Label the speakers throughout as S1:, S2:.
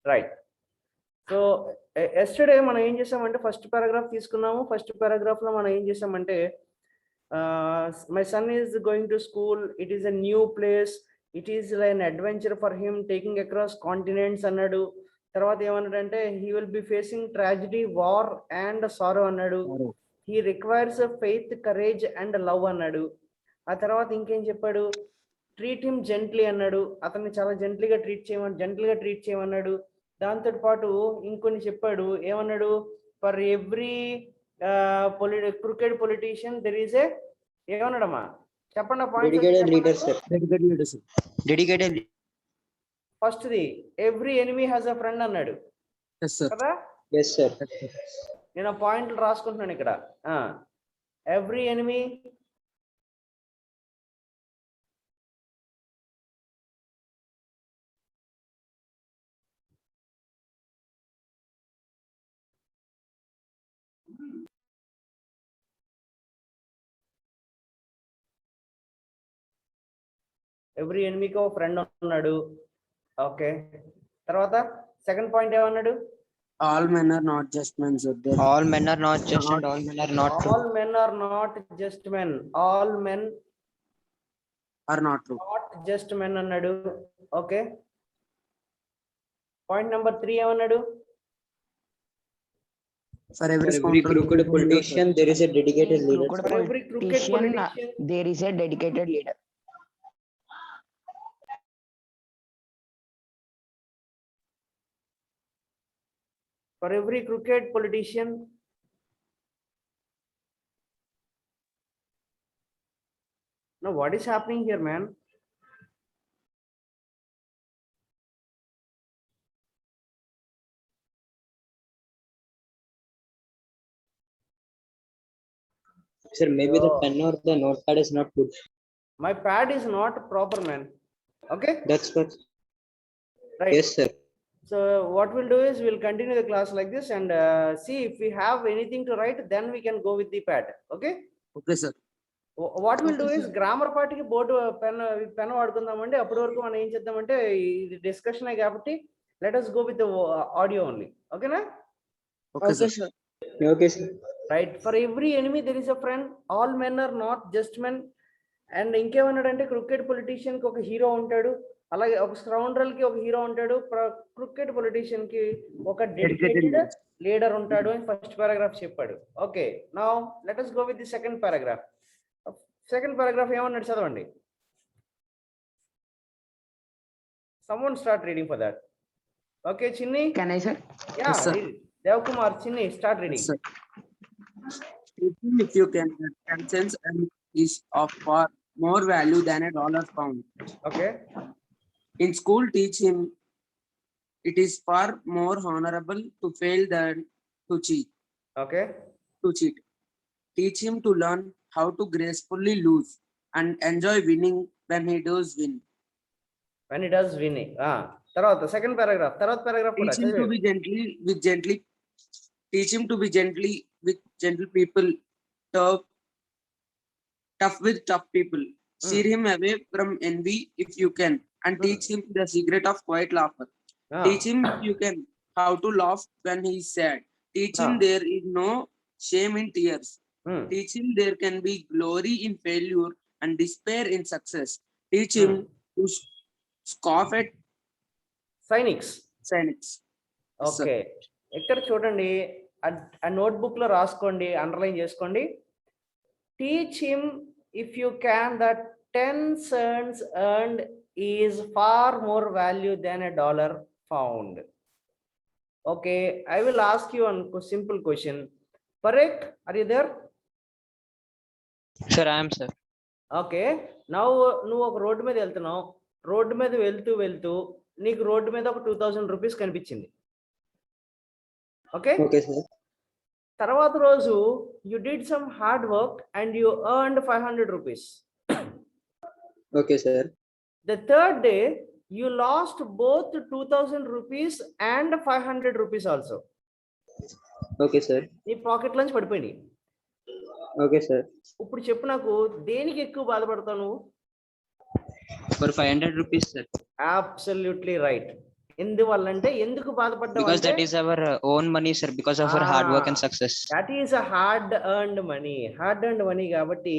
S1: Right. So yesterday మనం ఏం చేసామంటే ఫస్ట్ పారాగ్రాఫ్ తీసుకున్నాము. ఫస్ట్ పారాగ్రాఫ్ లో మనం ఏం చేసామంటే my son is going to school, it is a new place, it is an adventure for him taking across continents అన్నాడు. తర్వాత ఏమన్నాడంటే he will be facing tragedy, war and sorrow అన్నాడు. He requires faith, courage and love అన్నాడు. ఆ తర్వాత ఇంకేం చెప్పాడు, treat him gently అన్నాడు. అతన్ని చాలా జెంట్లీగా ట్రీట్ చేయమన్నాడు. దాంతో పాటు ఇంకొన్ని చెప్పాడు. ఏమన్నాడు, for every cricket politician there is a, ఏమన్నాడమ్మా చెప్పండి points. First the every enemy has a friend అన్నాడు కదా. నేను పాయింట్లు రాసుకుంటున్నాను ఇక్కడ. ఎవ్రీ ఎనిమీ ఎవ్రీ ఎనిమీకి ఒక ఫ్రెండ్ ఉన్నాడు. ఓకే, తర్వాత సెకండ్ పాయింట్ ఏమన్నాడు,
S2: all men are not just men, sir.
S3: All men are not just and all men are not true.
S1: all men are not just men, all men
S2: are not true.
S1: not just men అన్నాడు. Okay, point number 3 ఏమన్నాడు,
S2: For every
S3: crooked politician there is a dedicated leader.
S1: for every crooked politician
S4: there is a dedicated leader.
S1: For every crooked politician now what is happening here, man?
S3: Sir, maybe the pen or the notepad is not good.
S1: My pad is not proper, man. Okay,
S3: That's what.
S1: right.
S3: Yes, sir.
S1: So what we'll do is we'll continue the class like this and see if we have anything to write, then we can go with the pad. Okay.
S2: Okay, sir.
S1: What we'll do is grammar part ki board pen వాడుకుందామండి. అప్పటి వరకు మనం ఏం చేద్దామంటే ఇది discussion కాబట్టి let us go with the audio only. Okay na?
S2: Okay, sir.
S3: Okay, sir.
S1: Right. For every enemy there is a friend, all men are not just men. And ఇంకేమన్నాడంటే cricket politician కి ఒక hero ఉంటాడు, అలాగే ఒక scoundrel కి ఒక hero ఉంటాడు, cricket politician కి ఒక డెడికేటెడ్ లీడర్ ఉంటాడు అని ఫస్ట్ పారాగ్రాఫ్ చెప్పాడు. Okay, now let us go with the second paragraph. Second paragraph ఏమన్నాడు చదవండి. someone start reading for that. Okay, Chinni,
S4: Can I, sir?
S1: yeah,
S2: Yes, sir.
S1: Dev Kumar, Chinni, start reading.
S2: Yes, sir. If you can, sense and is of far more value than a dollar found.
S1: Okay,
S2: In school, teach him it is far more honorable to fail than to cheat.
S1: okay,
S2: Teach him to learn how to gracefully lose and enjoy winning when he does win.
S1: when he does winning. తర్వాత second paragraph, తర్వాత paragraph కూడా
S2: Teach him to be teach him to be gently with gentle people, tough with tough people. Steer him away from envy if you can, and teach him the secret of quiet laughter. Teach him if you can how to laugh when he is sad. Teach him there is no shame in tears. Teach him there can be glory in failure and despair in success. Teach him to scoff at
S1: sciences.
S2: cynics.
S1: Okay, ఇక్కడ చూడండి, ఆ notebook లో రాసుకోండి, underline చేసుకోండి. Teach him if you can that 10 cents earned is far more value than a dollar found. Okay, I will ask you one simple question. Parekh, are you there?
S3: Sir, I am, sir.
S1: Okay, నువ్వు ఒక road మీద వెళ్తున్నావు. Road మీద వెళ్తూ నీకు road మీద ఒక 2000 rupees కనిపించింది. Okay,
S3: Okay, sir.
S1: తర్వాత రోజు you did some hard work and you earned 500 rupees.
S3: Okay, sir.
S1: The third day you last both 2000 rupees and 500 rupees also.
S3: Okay, sir.
S1: నీ పాకెట్ నుంచి పడిపోయింది.
S3: Okay, sir.
S1: ఇప్పుడు చెప్పు నాకు, దేనికి ఎక్కువ బాధపడతావు నువ్వు?
S3: For 500 rupees, sir.
S1: Absolutely right. ఎందువల్లంటే ఎందుకు బాధపడ్డావు
S3: Because that
S1: అంటే
S3: is our own money, sir. Because of our hard work and success.
S1: That is a hard earned money కాబట్టి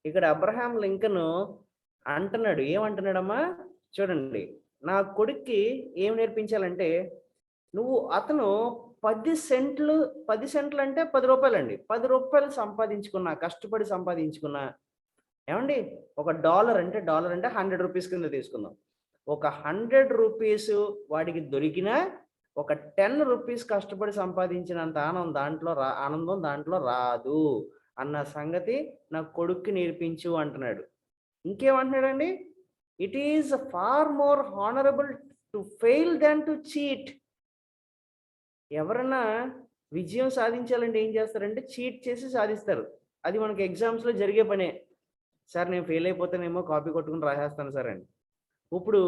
S1: ఇక్కడ అబ్రహాం లింకన్ అంటున్నాడు, ఏమంటున్నాడమ్మా చూడండి, నా కొడుక్కి ఏం నేర్పించాలంటే అతను 10 సెంట్లు అంటే 10 రూపాయలండి, 10 రూపాయలు సంపాదించుకున్నా, కష్టపడి సంపాదించుకున్నా, ఏమండి $1 అంటే $100 రూపీస్ కింద తీసుకుందాం, ఒక 100 రూపీస్ వాడికి దొరికినా ఒక 10 రూపీస్ కష్టపడి సంపాదించినంత ఆనందం దాంట్లో రాదు అన్న సంగతి నా కొడుక్కి నేర్పించు అంటున్నాడు. ఇంకేమంటున్నాడండి, it is far more honourable to fail than to cheat. ఎవరన్నా విజయం సాధించాలంటే ఏం చేస్తారంటే చీట్ చేసి సాధిస్తారు. అది మనకి ఎగ్జామ్స్లో జరిగే పనే. సార్ నేను ఫెయిల్ అయిపోతానేమో కాపీ కొట్టుకుని రాసేస్తాను సార్ అని. ఇప్పుడు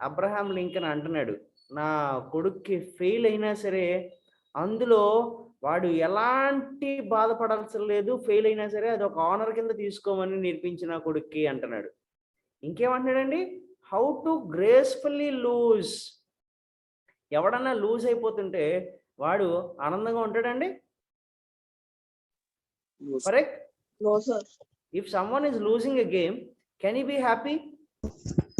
S1: అబ్రహాం లింకన్ అంటున్నాడు, నా కొడుక్కి ఫెయిల్ అయినా సరే అందులో వాడు ఎలాంటి బాధపడాల్సి లేదు, ఫెయిల్ అయినా సరే అది ఒక ఆనర్ కింద తీసుకోమని నేర్పించిన కొడుక్కి అంటున్నాడు. ఇంకేమంటున్నాడండి, హౌ టు గ్రేస్ఫుల్లీ లూజ్. ఎవడన్నా లూజ్ అయిపోతుంటే వాడు ఆనందంగా ఉంటాడండి? Correct?
S2: No, sir.
S1: If someone is losing a game, can he be happy?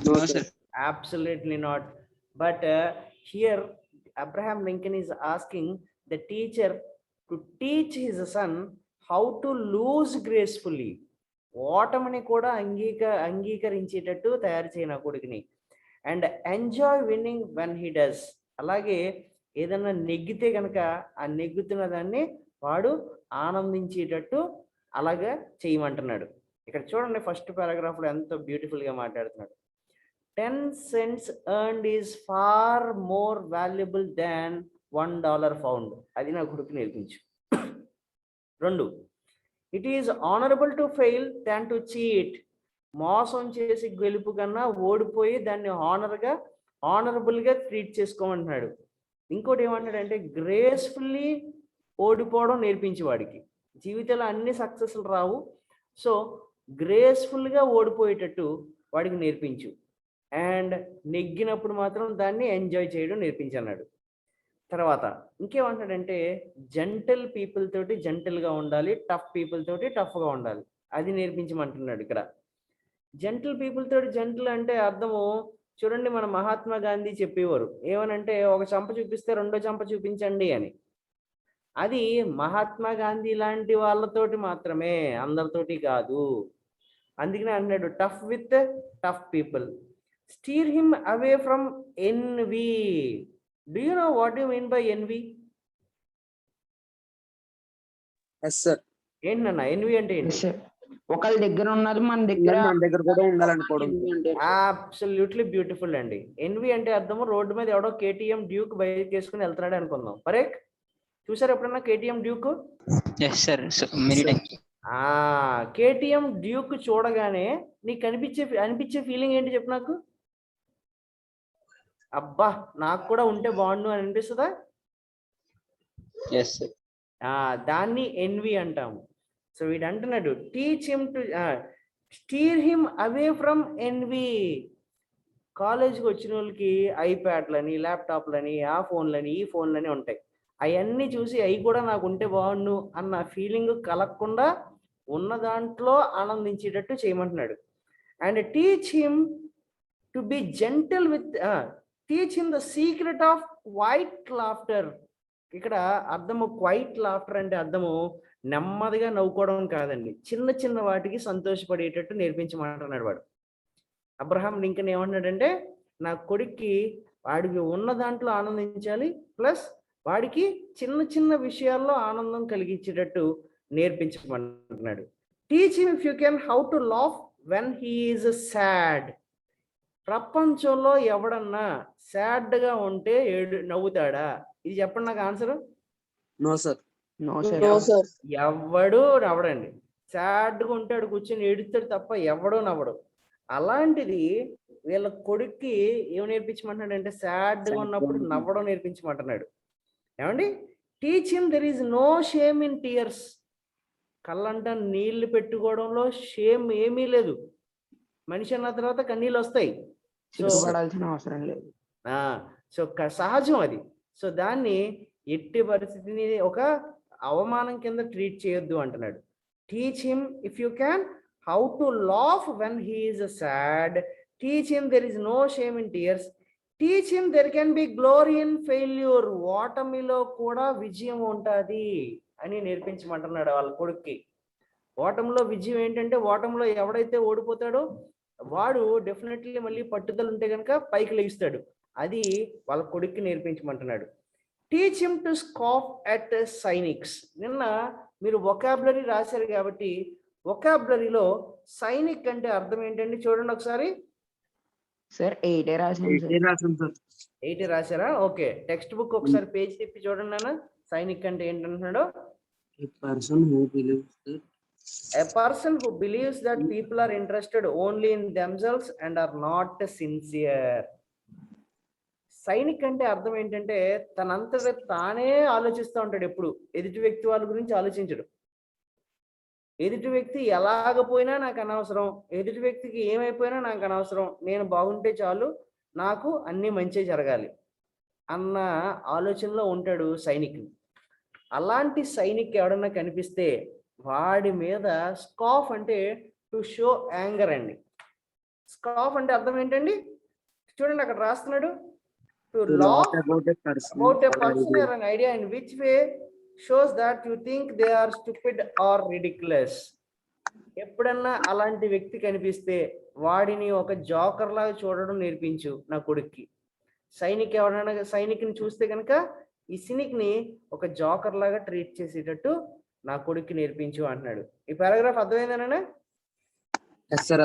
S3: No, sir.
S1: Absolutely not. But here Abraham Lincoln is asking the teacher to teach his son how to lose gracefully. ఓటమిని కూడా అంగీకరించేటట్టు తయారు చేయన కొడుకుని. And enjoy winnowing when he does. అలాగే ఏదన్నా నెగ్గితే కనుక ఆ నెగ్గుతున్న దాన్ని వాడు ఆనందించేటట్టు అలాగే చేయమంటున్నాడు. ఇక్కడ చూడండి ఫస్ట్ పారాగ్రాఫ్లో ఎంతో బ్యూటిఫుల్గా మాట్లాడుతున్నాడు. 10 cents earned is far more valuable than $1 found. అది నా కొడుకు నేర్పించు. 2, it is honorable to fail than to cheat. మోసం చేసి గెలుపు కన్నా ఓడిపోయి దాన్ని హానరబుల్గా ట్రీట్ చేసుకోమంటున్నాడు. ఇంకోటి ఏమంటాడంటే గ్రేస్ఫుల్లీ ఓడిపోవడం నేర్పించి వాడికి. జీవితంలో అన్ని సక్సెస్లు రావు, సో గ్రేస్ఫుల్గా ఓడిపోయేటట్టు వాడికి నేర్పించు. అండ్ నెగ్గినప్పుడు మాత్రం దాన్ని ఎంజాయ్ చేయడం నేర్పించన్నాడు. తర్వాత ఇంకేమంటాడంటే జెంటల్ పీపుల్ తోటి జెంటల్గా ఉండాలి, టఫ్ పీపుల్ తోటి టఫ్గా ఉండాలి, అది నేర్పించమంటున్నాడు. ఇక్కడ జెంటల్ పీపుల్ తోటి జెంటల్ అంటే అర్థము చూడండి, మన మహాత్మా గాంధీ చెప్పేవారు ఏమనంటే ఒక చంప చూపిస్తే రెండో చంప చూపించండి అని. అది మహాత్మా గాంధీ లాంటి వాళ్ళతోటి మాత్రమే, అందరితోటి కాదు. అందుకనే అన్నాడు tough with tough people. Steer him away from envy. Do you know what you mean by envy?
S2: Yes, sir.
S1: ఏంటన్నా ఎన్వి అంటే ఏంటి?
S4: ఒకళ్ళ దగ్గర ఉన్నది మన దగ్గర
S2: కూడా ఉండాలనుకోవడం.
S1: అబ్సల్యూట్లీ బ్యూటిఫుల్ అండి. ఎన్వి అంటే అర్థము రోడ్డు మీద ఎవడో కేటీఎం డ్యూక్ బైక్ వేసుకుని వెళ్తున్నాడు అనుకుందాం. కరెక్ట్? చూసారు ఎప్పుడన్నా KTM Duke?
S3: Yes, sir. So many times.
S1: KTM Duke చూడగానే నీకు అనిపించే ఫీలింగ్ ఏంటి చెప్పు నాకు? అబ్బా నాకు కూడా ఉంటే బాగుండు అని అనిపిస్తుందా?
S3: Yes, sir.
S1: దాన్ని ఎన్వి అంటాము. సో వీడు అంటున్నాడు teach him to steer him away from envy. కాలేజ్కి వచ్చిన వాళ్ళకి ఐప్యాడ్లని, ల్యాప్టాప్లని, ఆ ఫోన్లని, ఈ ఫోన్లని ఉంటాయి. అవన్నీ చూసి అవి కూడా నాకు ఉంటే బాగుండు అన్న ఫీలింగ్ కలగకుండా ఉన్న దాంట్లో ఆనందించేటట్టు చేయమంటున్నాడు. And teach him to be gentle with teach him the secret of quiet laughter. ఇక్కడ అర్థము క్వైట్ లాఫ్టర్ అంటే అర్థము నెమ్మదిగా నవ్వుకోవడం కాదండి, చిన్న చిన్న వాటికి సంతోషపడేటట్టు నేర్పించమంటున్నాడు వాడు. అబ్రహాం లింకన్ ఏమన్నాడంటే నా కొడుక్కి వాడికి ఉన్న దాంట్లో ఆనందించాలి, ప్లస్ వాడికి చిన్న చిన్న విషయాల్లో ఆనందం కలిగించేటట్టు నేర్పించమంటున్నాడు. Teach him if you can how to laugh when he is sad. ప్రపంచంలో ఎవడన్నా సాడ్గా ఉంటే నవ్వుతాడా? ఇది చెప్పండి నాకు answer.
S2: No, sir.
S4: No sir.
S1: ఎవడు నవ్వడండి. సాడ్గా ఉంటాడు, కూర్చొని ఏడుస్తాడు తప్ప ఎవడో నవ్వడు. అలాంటిది వీళ్ళ కొడుక్కి ఏం నేర్పించమంటున్నాడు అంటే సాడ్గా ఉన్నప్పుడు నవ్వడం నేర్పించమంటున్నాడు. ఏమండి? Teach him there is no shame in tears. కళ్ళంట నీళ్లు పెట్టుకోవడంలో షేమ్ ఏమీ లేదు. మనిషి అన్న తర్వాత కన్నీళ్ళు వస్తాయి.
S4: సిగ్గుపడాల్సిన అవసరం లేదు.
S1: సో సహజం అది. సో దాన్ని ఎట్టి పరిస్థితిని ఒక అవమానం కింద ట్రీట్ చేయొద్దు అంటున్నాడు. Teach him if you can how to laugh when he is sad. Teach him there is no shame in tears. Teach him there can be glory in failure. ఓటమిలో కూడా విజయం ఉంటుంది అని నేర్పించమంటున్నాడు వాళ్ళ కొడుక్కి. ఓటంలో విజయం ఏంటంటే, ఓటంలో ఎవడైతే ఓడిపోతాడో వాడు డెఫినెట్లీ మళ్ళీ పట్టుదల ఉంటే కనుక పైకి లెగిస్తాడు. అది వాళ్ళ కొడుక్కి నేర్పించమంటున్నాడు. Teach him to scoff at cynics. నిన్న మీరు వొకాబులరీ రాశారు కాబట్టి వొకాబులరీలో సైనిక్ అంటే అర్థం ఏంటండి? చూడండి ఒకసారి.
S4: సార్ 8 రాసాం సార్.
S1: 8 రాశారా? ఓకే, టెక్స్ట్ బుక్ ఒకసారి పేజ్ తిప్పి చూడండి నాన్న. సైనిక్ అంటే ఏంటంటున్నాడు? A person who believes that people are interested only in themselves and are not sincere. Sainik అంటే అర్థం ఏంటంటే తనంతట తానే ఆలోచిస్తూ ఉంటాడు. ఎప్పుడు ఎదుటి వ్యక్తి వాళ్ళ గురించి ఆలోచించడు. ఎదుటి వ్యక్తి ఎలాగపోయినా నాకు అనవసరం, ఎదుటి వ్యక్తికి ఏమైపోయినా నాకు అనవసరం, నేను బాగుంటే చాలు, నాకు అన్నీ మంచి జరగాలి అన్న ఆలోచనలో ఉంటాడు సైనిక్. అలాంటి సైనిక్ ఎవడన్నా కనిపిస్తే వాడి మీద స్కాఫ్ అంటే టు షో యాంగర్ అండి. స్కాఫ్ అంటే అర్థం ఏంటండి? చూడండి అక్కడ రాస్తున్నాడు. To laugh about a person or an idea in which way shows that you think they are stupid or ridiculous. ఎప్పుడన్నా అలాంటి వ్యక్తి కనిపిస్తే వాడిని ఒక జోకర్ లాగా చూడడం నేర్పించు నా కొడుక్కి. సైనిక్ ఎవరైనా సైనిక్ని చూస్తే కనుక ఈ సినిక్ని ఒక జోకర్ లాగా ట్రీట్ చేసేటట్టు నా కొడుక్కి నేర్పించు అంటున్నాడు. ఈ పారాగ్రాఫ్ అర్థమైందేనా?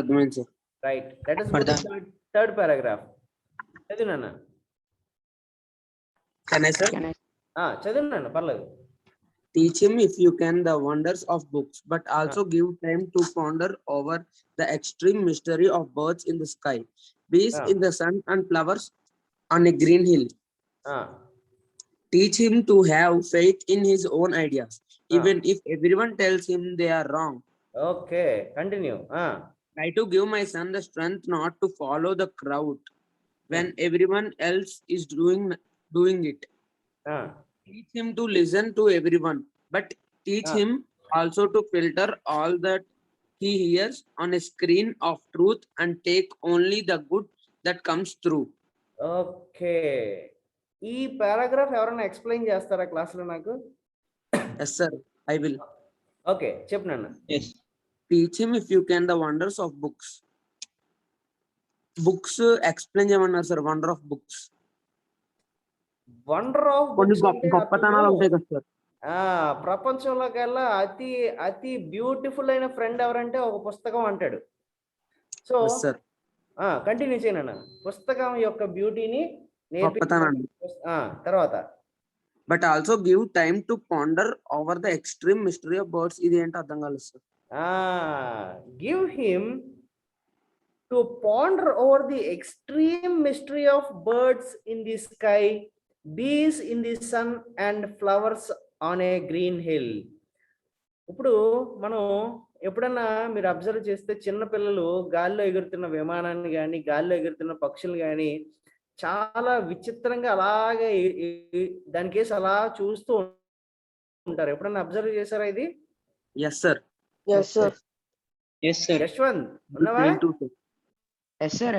S2: అర్థమైంది sir.
S1: Right, that is third paragraph. చదివినా? చదివినా పర్లేదు.
S2: Teach him if you can the wonders of books, but also give time to ponder over the extreme mystery of birds in the sky, bees in the sun, and flowers on a green hill. Teach him to have faith in his own ideas, even if everyone tells him they are wrong.
S1: Okay, continue.
S2: Try to give my son the strength not to follow the crowd when everyone else is doing it. Teach him to listen to everyone, but teach him also to filter all that he hears on a screen of truth and take only the good that comes through.
S1: Okay, ఈ paragraph ఎవరైనా explain చేస్తారా క్లాస్లో నాకు?
S2: Yes sir, I will.
S1: Okay, చెప్పు నాన్న.
S3: Yes.
S2: Teach him if you can the wonders of books. Books explain చేయమన్నారు sir. Wonder of books,
S1: wonder of
S2: గొప్పతనాలు ఉంటాయి కదా సార్.
S1: ప్రపంచంలోకెల్లా అతి అతి బ్యూటిఫుల్ అయిన ఫ్రెండ్ ఎవరంటే ఒక పుస్తకం అంటాడు. సో కంటిన్యూ చేయను. పుస్తకం యొక్క బ్యూటీని తర్వాత
S2: but also give time to ponder over the extreme mystery of birds. ఇది ఏంటో అర్థం కాలేదు sir.
S1: Give him to ponder over the extreme mystery of birds in the sky, bees in the sun, and flowers on a green hill. ఇప్పుడు మనం ఎప్పుడన్నా మీరు observe చేస్తే చిన్న పిల్లలు గాల్లో ఎగురుతున్న విమానాన్ని కానీ గాల్లో ఎగురుతున్న పక్షులు కానీ చాలా విచిత్రంగా అలాగే దానికేసి అలా చూస్తూ ఉంటారు. ఎప్పుడన్నా అబ్జర్వ్ చేశారా ఇది?
S2: Yes sir.
S1: యశ్వంత్ ఉన్నావా?
S4: Yes sir.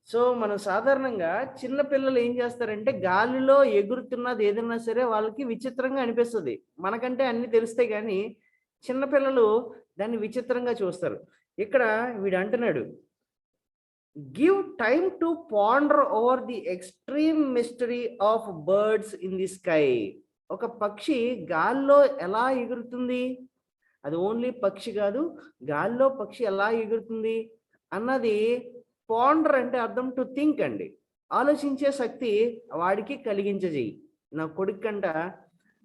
S1: సో మనం సాధారణంగా చిన్న పిల్లలు ఏం చేస్తారంటే గాలిలో ఎగురుతున్నది ఏదైనా సరే వాళ్ళకి విచిత్రంగా అనిపిస్తుంది. మనకంటే అన్ని తెలిస్తే కానీ చిన్నపిల్లలు దాన్ని విచిత్రంగా చూస్తారు. ఇక్కడ వీడు అంటున్నాడు, give time to ponder over the extreme mystery of birds in the sky. ఒక పక్షి గాల్లో ఎలా ఎగురుతుంది, అది ఓన్లీ పక్షి కాదు, గాల్లో పక్షి ఎలా ఎగురుతుంది అన్నది పాండర్ అంటే అర్థం టు థింక్ అండి. ఆలోచించే శక్తి వాడికి కలిగించజేయి. నా కొడుకంట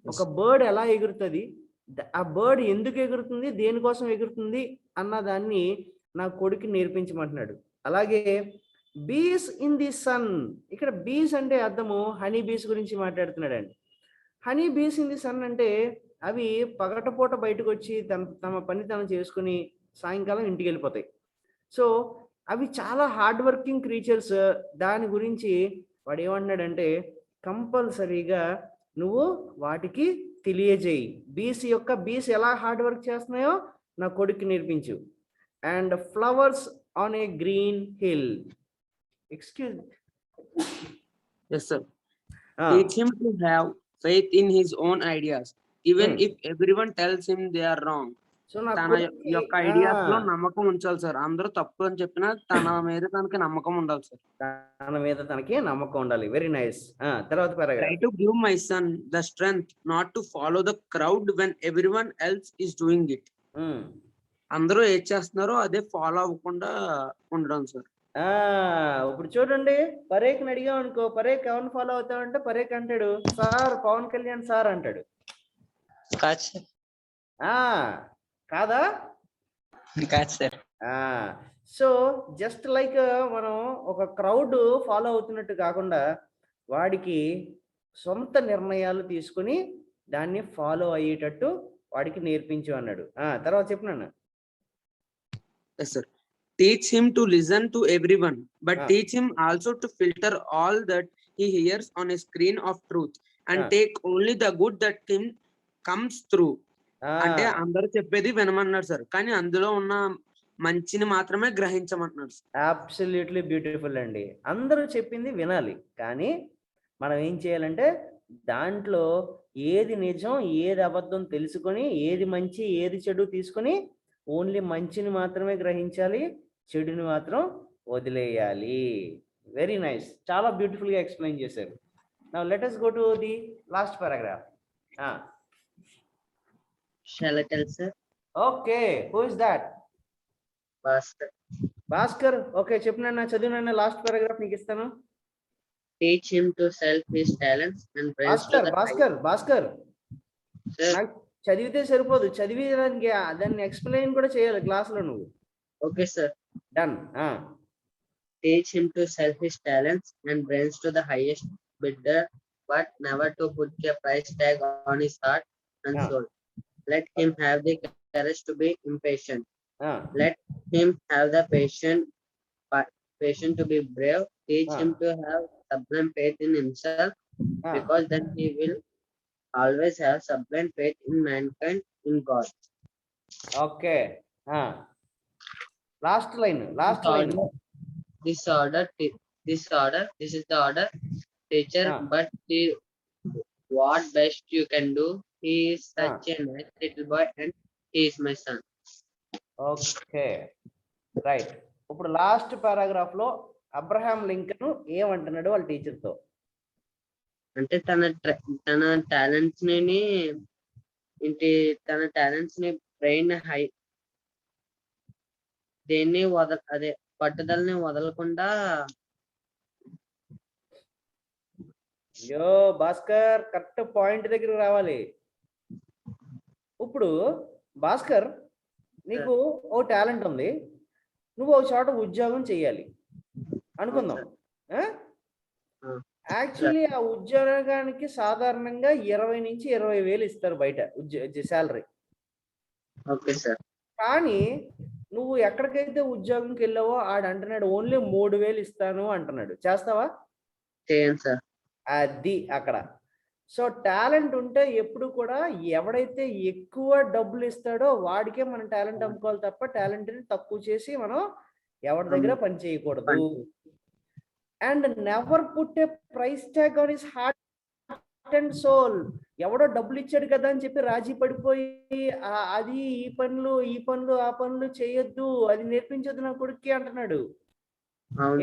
S1: ఒక బర్డ్ ఎలా ఎగురుతుంది, ఆ బర్డ్ ఎందుకు ఎగురుతుంది, దేనికోసం ఎగురుతుంది అన్నదాన్ని నా కొడుకు నేర్పించమంటున్నాడు. అలాగే బీస్ ఇన్ ది సన్, ఇక్కడ బీస్ అంటే అర్థము హనీ బీస్ గురించి మాట్లాడుతున్నాడు అండి. Honey bees in the sun అంటే అవి పగటపూట బయటకు వచ్చి తమ పని తను చేసుకుని సాయంకాలం ఇంటికి వెళ్ళిపోతాయి. సో అవి చాలా హార్డ్ వర్కింగ్ క్రీచర్స్. దాని గురించి వాడు ఏమంటున్నాడంటే కంపల్సరీగా నువ్వు వాటికి తెలియజేయి. బీస్ ఎలా హార్డ్ వర్క్ చేస్తున్నాయో నా కొడుక్కి నేర్పించు. And flowers on a green hill. Excuse
S2: Yes, sir. Teach him to have faith in his own ideas, even if everyone tells him they are wrong.
S1: So నా
S2: తన
S1: కొడుక్కి
S2: యొక్క ఐడియాస్ లో నమ్మకం ఉంచాలి సార్. అందరూ తప్పు అని చెప్పినా తన మీద తనకి నమ్మకం ఉండాలి సార్.
S1: తన మీద తనకి నమ్మకం ఉండాలి. Very nice. తర్వాత
S2: Try
S1: paragraph.
S2: to give my son the strength not to follow the crowd when everyone else is doing it. అందరూ ఏం చేస్తున్నారో అదే ఫాలో అవ్వకుండా ఉండడం సార్.
S1: ఇప్పుడు చూడండి, పరేఖ్ని అడిగాం అనుకో, పరేఖ్ ఎవరిని ఫాలో అవుతావంటే పరేఖ్ అంటాడు సార్ పవన్ కళ్యాణ్ సార్ అంటాడు.
S3: కాదు సార్.
S1: కాదా?
S3: కాదు సార్.
S1: సో జస్ట్ లైక్ మనం ఒక క్రౌడ్ ఫాలో అవుతున్నట్టు కాకుండా వాడికి సొంత నిర్ణయాలు తీసుకుని దాన్ని ఫాలో అయ్యేటట్టు వాడికి నేర్పించు అన్నాడు. తర్వాత చెప్పినాను.
S2: Yes, sir. Teach him to listen to everyone, but teach him also to filter all that he hears on a screen of truth and take only the good that comes through. అంటే అందరూ చెప్పేది వినమన్నాడు sir, కానీ అందులో ఉన్న మంచిని మాత్రమే గ్రహించమంటున్నాడు.
S1: Absolutely beautiful అండి. అందరూ చెప్పింది వినాలి, కానీ మనం ఏం చేయాలంటే దాంట్లో ఏది నిజం ఏది అబద్ధం తెలుసుకొని ఏది మంచి ఏది చెడు తీసుకొని ఓన్లీ మంచిని మాత్రమే గ్రహించాలి, చెడుని మాత్రం వదిలేయాలి. Very nice. చాలా బ్యూటిఫుల్ గా ఎక్స్ప్లెయిన్ చేశారు. Now let us go to the last paragraph.
S3: Shall I tell, sir?
S1: Okay, who is that? Bhaskar. Okay, చెప్పినా చదివినా లాస్ట్ పారాగ్రాఫ్ నీకు ఇస్తాను.
S3: Teach him to sell his talents and praise to the
S1: Bhaskar
S3: Sir.
S1: నాకు చదివితే సరిపోదు, చదివి దాన్ని explain కూడా చేయాలి క్లాస్ లో నువ్వు.
S3: Okay, sir.
S1: Done.
S3: Teach him to sell his talents and brains to the highest bidder, but never to put a price tag on his heart and soul. Let him have the courage to be impatient. Let him have the patience to be brave. Teach him to have sublime faith in himself, because then he will always have sublime faith in mankind, in God.
S1: Okay. Last line.
S3: This is the order, teacher, but what best you can do. He is such a nice little boy and he is my son.
S1: Okay, right. ఇప్పుడు last paragraph లో Abraham Lincoln ఏమంటున్నాడు వాళ్ళ teacher తో
S3: అంటే తన talents ని brain high దేన్ని అదే పట్టుదలని వదలకుండా.
S1: అయ్యో భాస్కర్, కరెక్ట్ పాయింట్ దగ్గరికి రావాలి. ఇప్పుడు భాస్కర్, నీకు ఓ టాలెంట్ ఉంది, నువ్వు ఒక చోట ఉద్యోగం చెయ్యాలి అనుకుందాం. యాక్చువల్లీ ఆ ఉద్యోగానికి సాధారణంగా 20 నుంచి 20,000 ఇస్తారు బయట శాలరీ.
S3: Okay sir.
S1: కానీ నువ్వు ఎక్కడికైతే ఉద్యోగంకి వెళ్ళావో అంటున్నాడు ఓన్లీ 3,000 ఇస్తాను అంటున్నాడు. చేస్తావా?
S3: చేయండి సార్.
S1: అది అక్కడ. సో టాలెంట్ ఉంటే ఎప్పుడు కూడా ఎవడైతే ఎక్కువ డబ్బులు ఇస్తాడో వాడికే మనం టాలెంట్ అమ్ముకోవాలి తప్ప టాలెంట్ ని తక్కువ చేసి మనం ఎవరి దగ్గర పని చేయకూడదు. And never put a price tag on his heart and soul. ఎవడో డబ్బులు ఇచ్చాడు కదా అని చెప్పి రాజీ పడిపోయి అది ఈ పనులు ఆ పనులు చేయొద్దు, అది నేర్పించొద్దు నా కొడుక్కి అంటున్నాడు.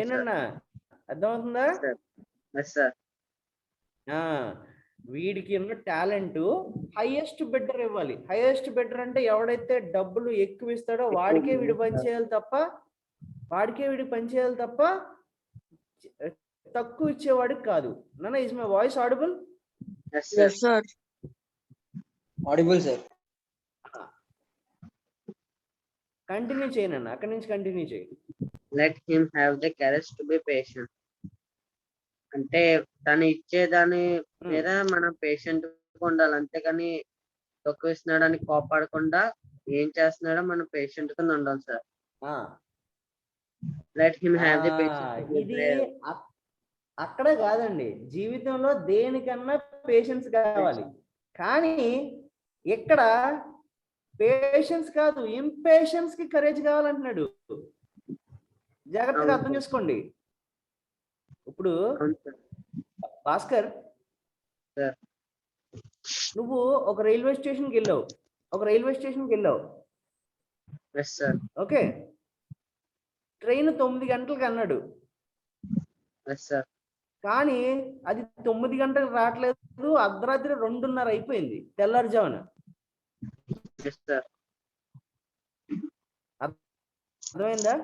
S1: ఏనన్నా అర్థమవుతుందా? వీడికి ఉన్న టాలెంట్ హైయెస్ట్ బెటర్ ఇవ్వాలి. హైయెస్ట్ బెటర్ అంటే ఎవడైతే డబ్బులు ఎక్కువ ఇస్తాడో వాడికే వీడు పని చేయాలి తప్ప తక్కువ ఇచ్చేవాడికి కాదు. నాన్న, is my voice audible?
S2: Yes, sir.
S3: Audible, sir.
S1: Continue చేయనన్న, అక్కడి నుంచి కంటిన్యూ చేయి.
S3: Let him have the courage to be patient. అంటే తను ఇచ్చేదాని మీద మనం పేషెంట్ ఉండాలి, అంతేకాని తక్కువ ఇస్తున్నాడని కోపాడకుండా ఏం చేస్తున్నాడో మనం పేషెంట్ కింద ఉండాలి sir. Let him have the patience to be
S1: ఇది
S3: brave.
S1: అక్కడ కాదండి, జీవితంలో దేనికన్నా పేషెన్స్ కావాలి, కానీ ఇక్కడ పేషెన్స్ కాదు, ఇంపేషెన్స్ కి కరేజ్ కావాలంటున్నాడు. జాగ్రత్తగా అర్థం చేసుకోండి. ఇప్పుడు
S3: అవును సార్.
S1: భాస్కర్,
S3: సార్.
S1: నువ్వు ఒక రైల్వే స్టేషన్కి వెళ్ళావు,
S3: Yes, sir.
S1: ఓకే, ట్రైన్ 9 గంటలకు అన్నాడు,
S3: Yes, sir.
S1: కానీ అది 9 గంటలకు రావట్లేదు, అర్ధరాత్రి 2:30 అయిపోయింది, తెల్లారుజామున.
S3: Yes, sir.
S1: అర్థమైందా?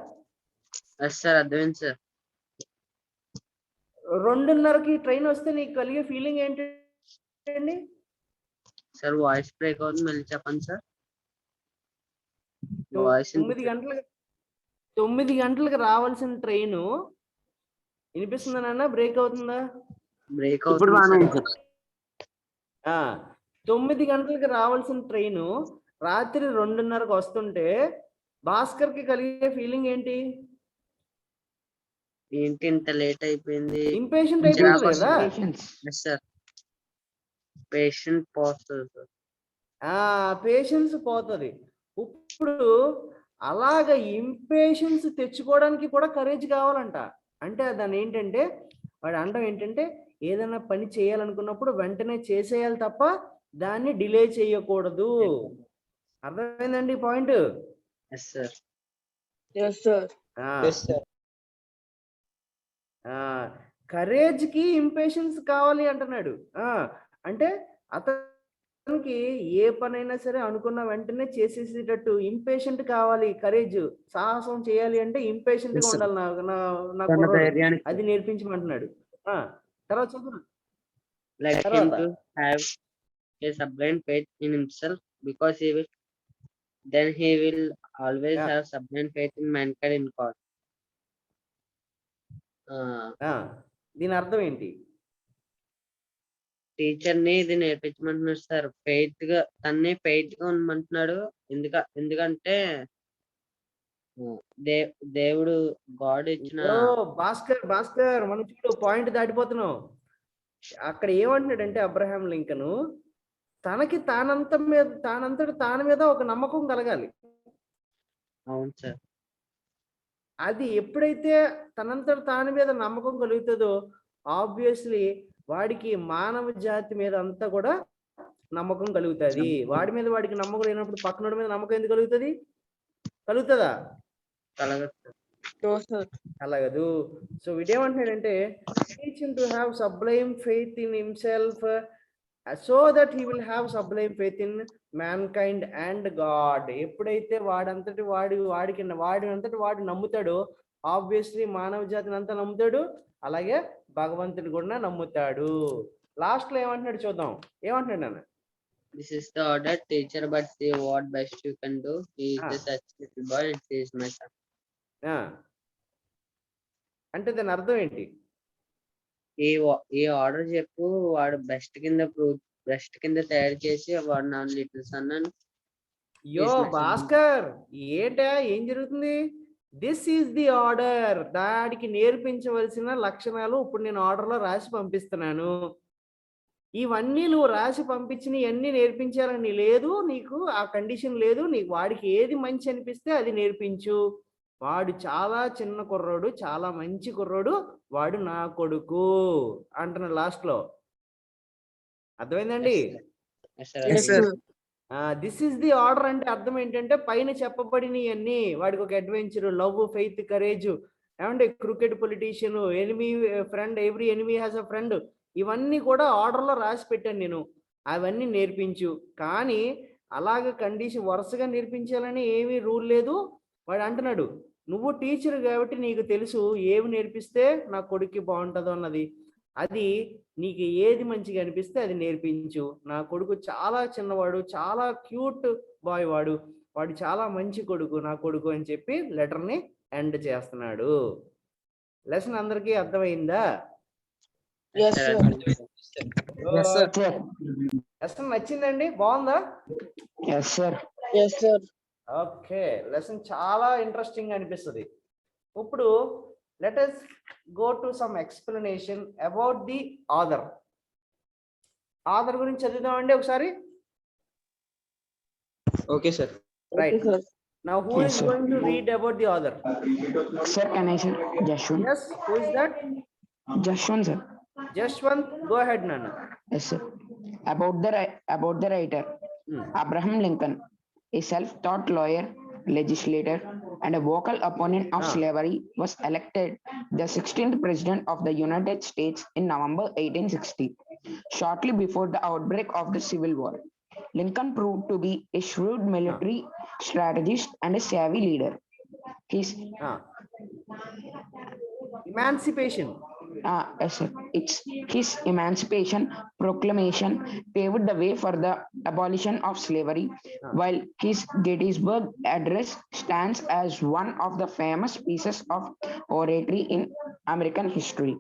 S3: Yes, sir. అర్థమైంది సార్.
S1: 2:30కి ట్రైన్ వస్తే నీకు కలిగే ఫీలింగ్ ఏంటండి?
S3: సార్ వాయిస్ బ్రేక్ అవుతుంది, మళ్ళీ చెప్పండి సార్. వాయిస్
S1: 9 గంటలకు రావాల్సిన ట్రైన్ వినిపిస్తుందా నాన్న? బ్రేక్ అవుతుందా?
S3: బ్రేక్
S2: ఇప్పుడు
S3: అవుతుంది
S2: బాగానే
S3: సార్.
S2: ఉంది.
S1: 9 గంటలకు రావాల్సిన ట్రైన్ రాత్రి 2:30కి వస్తుంటే భాస్కర్ కి కలిగే ఫీలింగ్ ఏంటి?
S3: ఏంటి ఇంత లేట్ అయిపోయింది?
S1: ఇంపేషెంట్ అయిపోతుంది కదా.
S4: Patience.
S3: Yes sir. పేషెంట్ పోతుంది సార్.
S1: పేషెన్స్ పోతుంది. ఇప్పుడు అలాగ ఇంపేషెన్స్ తెచ్చుకోవడానికి కూడా కరేజ్ కావాలంట. అంటే దాని ఏంటంటే, వాడు అనడం ఏంటంటే, ఏదైనా పని చేయాలనుకున్నప్పుడు వెంటనే చేసేయాలి తప్ప దాన్ని డిలే చేయకూడదు. అర్థమైందండి పాయింట్?
S3: Yes sir.
S1: కరేజ్ కి ఇంపేషెన్స్ కావాలి అంటున్నాడు. అంటే అతనికి ఏ పనైనా సరే అనుకున్న వెంటనే చేసేసేటట్టు ఇంపేషెంట్ కావాలి. కరేజ్, సాహసం చేయాలి అంటే ఇంపేషెంట్ గా
S2: Yes, sir.
S1: ఉండాలి. నా
S2: తన
S1: కుర్రోడు.
S2: ధైర్యానికి
S1: అది నేర్పించమంటున్నాడు. తర్వాత చదువు.
S3: Let him
S1: తర్వాత
S3: to have a sublime faith in himself, because then he will always
S1: Yeah.
S3: have sublime faith in mankind in God.
S1: దీని అర్థం ఏంటి?
S3: టీచర్ ని ఇది నేర్పించమంటున్నాడు సార్. ఫెయిత్ గా ఉండమంటున్నాడు. ఎందుకంటే దేవుడు గాడ్ ఇచ్చిన
S1: భాస్కర్ మనం చూడు, పాయింట్ దాటిపోతున్నావు. అక్కడ ఏమంటున్నాడంటే అబ్రహాం లింకను, తానంతట తాను మీద ఒక నమ్మకం కలగాలి.
S3: అవును సార్.
S1: అది ఎప్పుడైతే తనంతట తాను మీద నమ్మకం కలుగుతుందో ఆబ్వియస్లీ వాడికి మానవ జాతి మీద అంతా కూడా నమ్మకం కలుగుతుంది. వాడి మీద వాడికి నమ్మకం లేనప్పుడు పక్కనోడి మీద నమ్మకం ఎందుకు కలుగుతుంది? కలుగుతుందా? కలగదు. సో వీడేమంటున్నాడంటే, teach him to have sublime faith in himself so that he will have sublime faith in mankind and God. ఎప్పుడైతే వాడంతటి వాడు నమ్ముతాడో ఆబ్వియస్లీ మానవ జాతిని అంతా నమ్ముతాడు, అలాగే భగవంతుడు కూడా నమ్ముతాడు. లాస్ట్ లో ఏమంటున్నాడు చూద్దాం. ఏమంటున్నాడు నాన్న?
S3: This is the order, teacher, but see what best you can do. He is the such little boy and he is my son.
S1: అంటే దాని అర్థం ఏంటి?
S3: ఈ ఆర్డర్ చెప్పు, వాడు బెస్ట్ కింద తయారు చేసి వాడు నా లిటిల్ సన్ అని.
S1: యో భాస్కర్, ఏం జరుగుతుంది? This is the order. దానికి నేర్పించవలసిన లక్షణాలు ఇప్పుడు నేను ఆర్డర్ లో రాసి పంపిస్తున్నాను. ఇవన్నీ నువ్వు రాసి పంపించిన ఇవన్నీ నేర్పించాలని లేదు, నీకు ఆ కండిషన్ లేదు. నీకు వాడికి ఏది మంచి అనిపిస్తే అది నేర్పించు. వాడు చాలా చిన్న కుర్రోడు, చాలా మంచి కుర్రోడు, వాడు నా కొడుకు అంటున్నాడు లాస్ట్ లో. అర్థమైందండి? దిస్ ఈస్ ది ఆర్డర్ అంటే అర్థం ఏంటంటే, పైన చెప్పబడినవన్నీ వాడికి ఒక అడ్వెంచర్, లవ్, ఫెయిత్, కరేజ్, ఏమంటే cricket, politician, enemy, friend, every enemy has a friend, ఇవన్నీ కూడా ఆర్డర్లో రాసి పెట్టాను నేను. అవన్నీ నేర్పించు. కానీ అలాగ కండిషన్ వరుసగా నేర్పించాలని ఏమీ రూల్ లేదు. వాడు అంటున్నాడు, నువ్వు టీచర్ కాబట్టి నీకు తెలుసు ఏమి నేర్పిస్తే నా కొడుక్కి బాగుంటుందో అన్నది. అది నీకు ఏది మంచిగా అనిపిస్తే అది నేర్పించు. నా కొడుకు చాలా చిన్నవాడు, చాలా క్యూట్ బాయ్, వాడు చాలా మంచి కొడుకు, నా కొడుకు అని చెప్పి లెటర్ని ఎండ్ చేస్తున్నాడు. లెసన్ అందరికీ అర్థమైందా? లెసన్ నచ్చిందండి? బాగుందా? ఓకే, లెసన్ చాలా ఇంట్రెస్టింగ్ అనిపిస్తుంది. ఇప్పుడు let us go to some explanation about the author. Author గురించి చదువుదామండి ఒకసారి.
S3: Okay, sir.
S1: Right. Now who
S4: Yes,
S1: is
S4: sir.
S1: going to read about the author?
S4: Sir, can I say Jashwant?
S1: Yes, who is that?
S4: Jashwant, sir.
S1: Jashwant, go ahead, Nana.
S4: Yes, sir. About the writer, Abraham Lincoln, a self-taught lawyer, legislator, and a vocal opponent of slavery, was elected the 16th president of the United States in November 1860, shortly before the outbreak of the Civil War. Lincoln proved to be a shrewd military strategist and a savvy leader. His
S1: Emancipation.
S4: Yes, sir. His Emancipation Proclamation paved the way for the abolition of slavery, while his Gettysburg Address stands as one of the famous pieces of oratory in American history.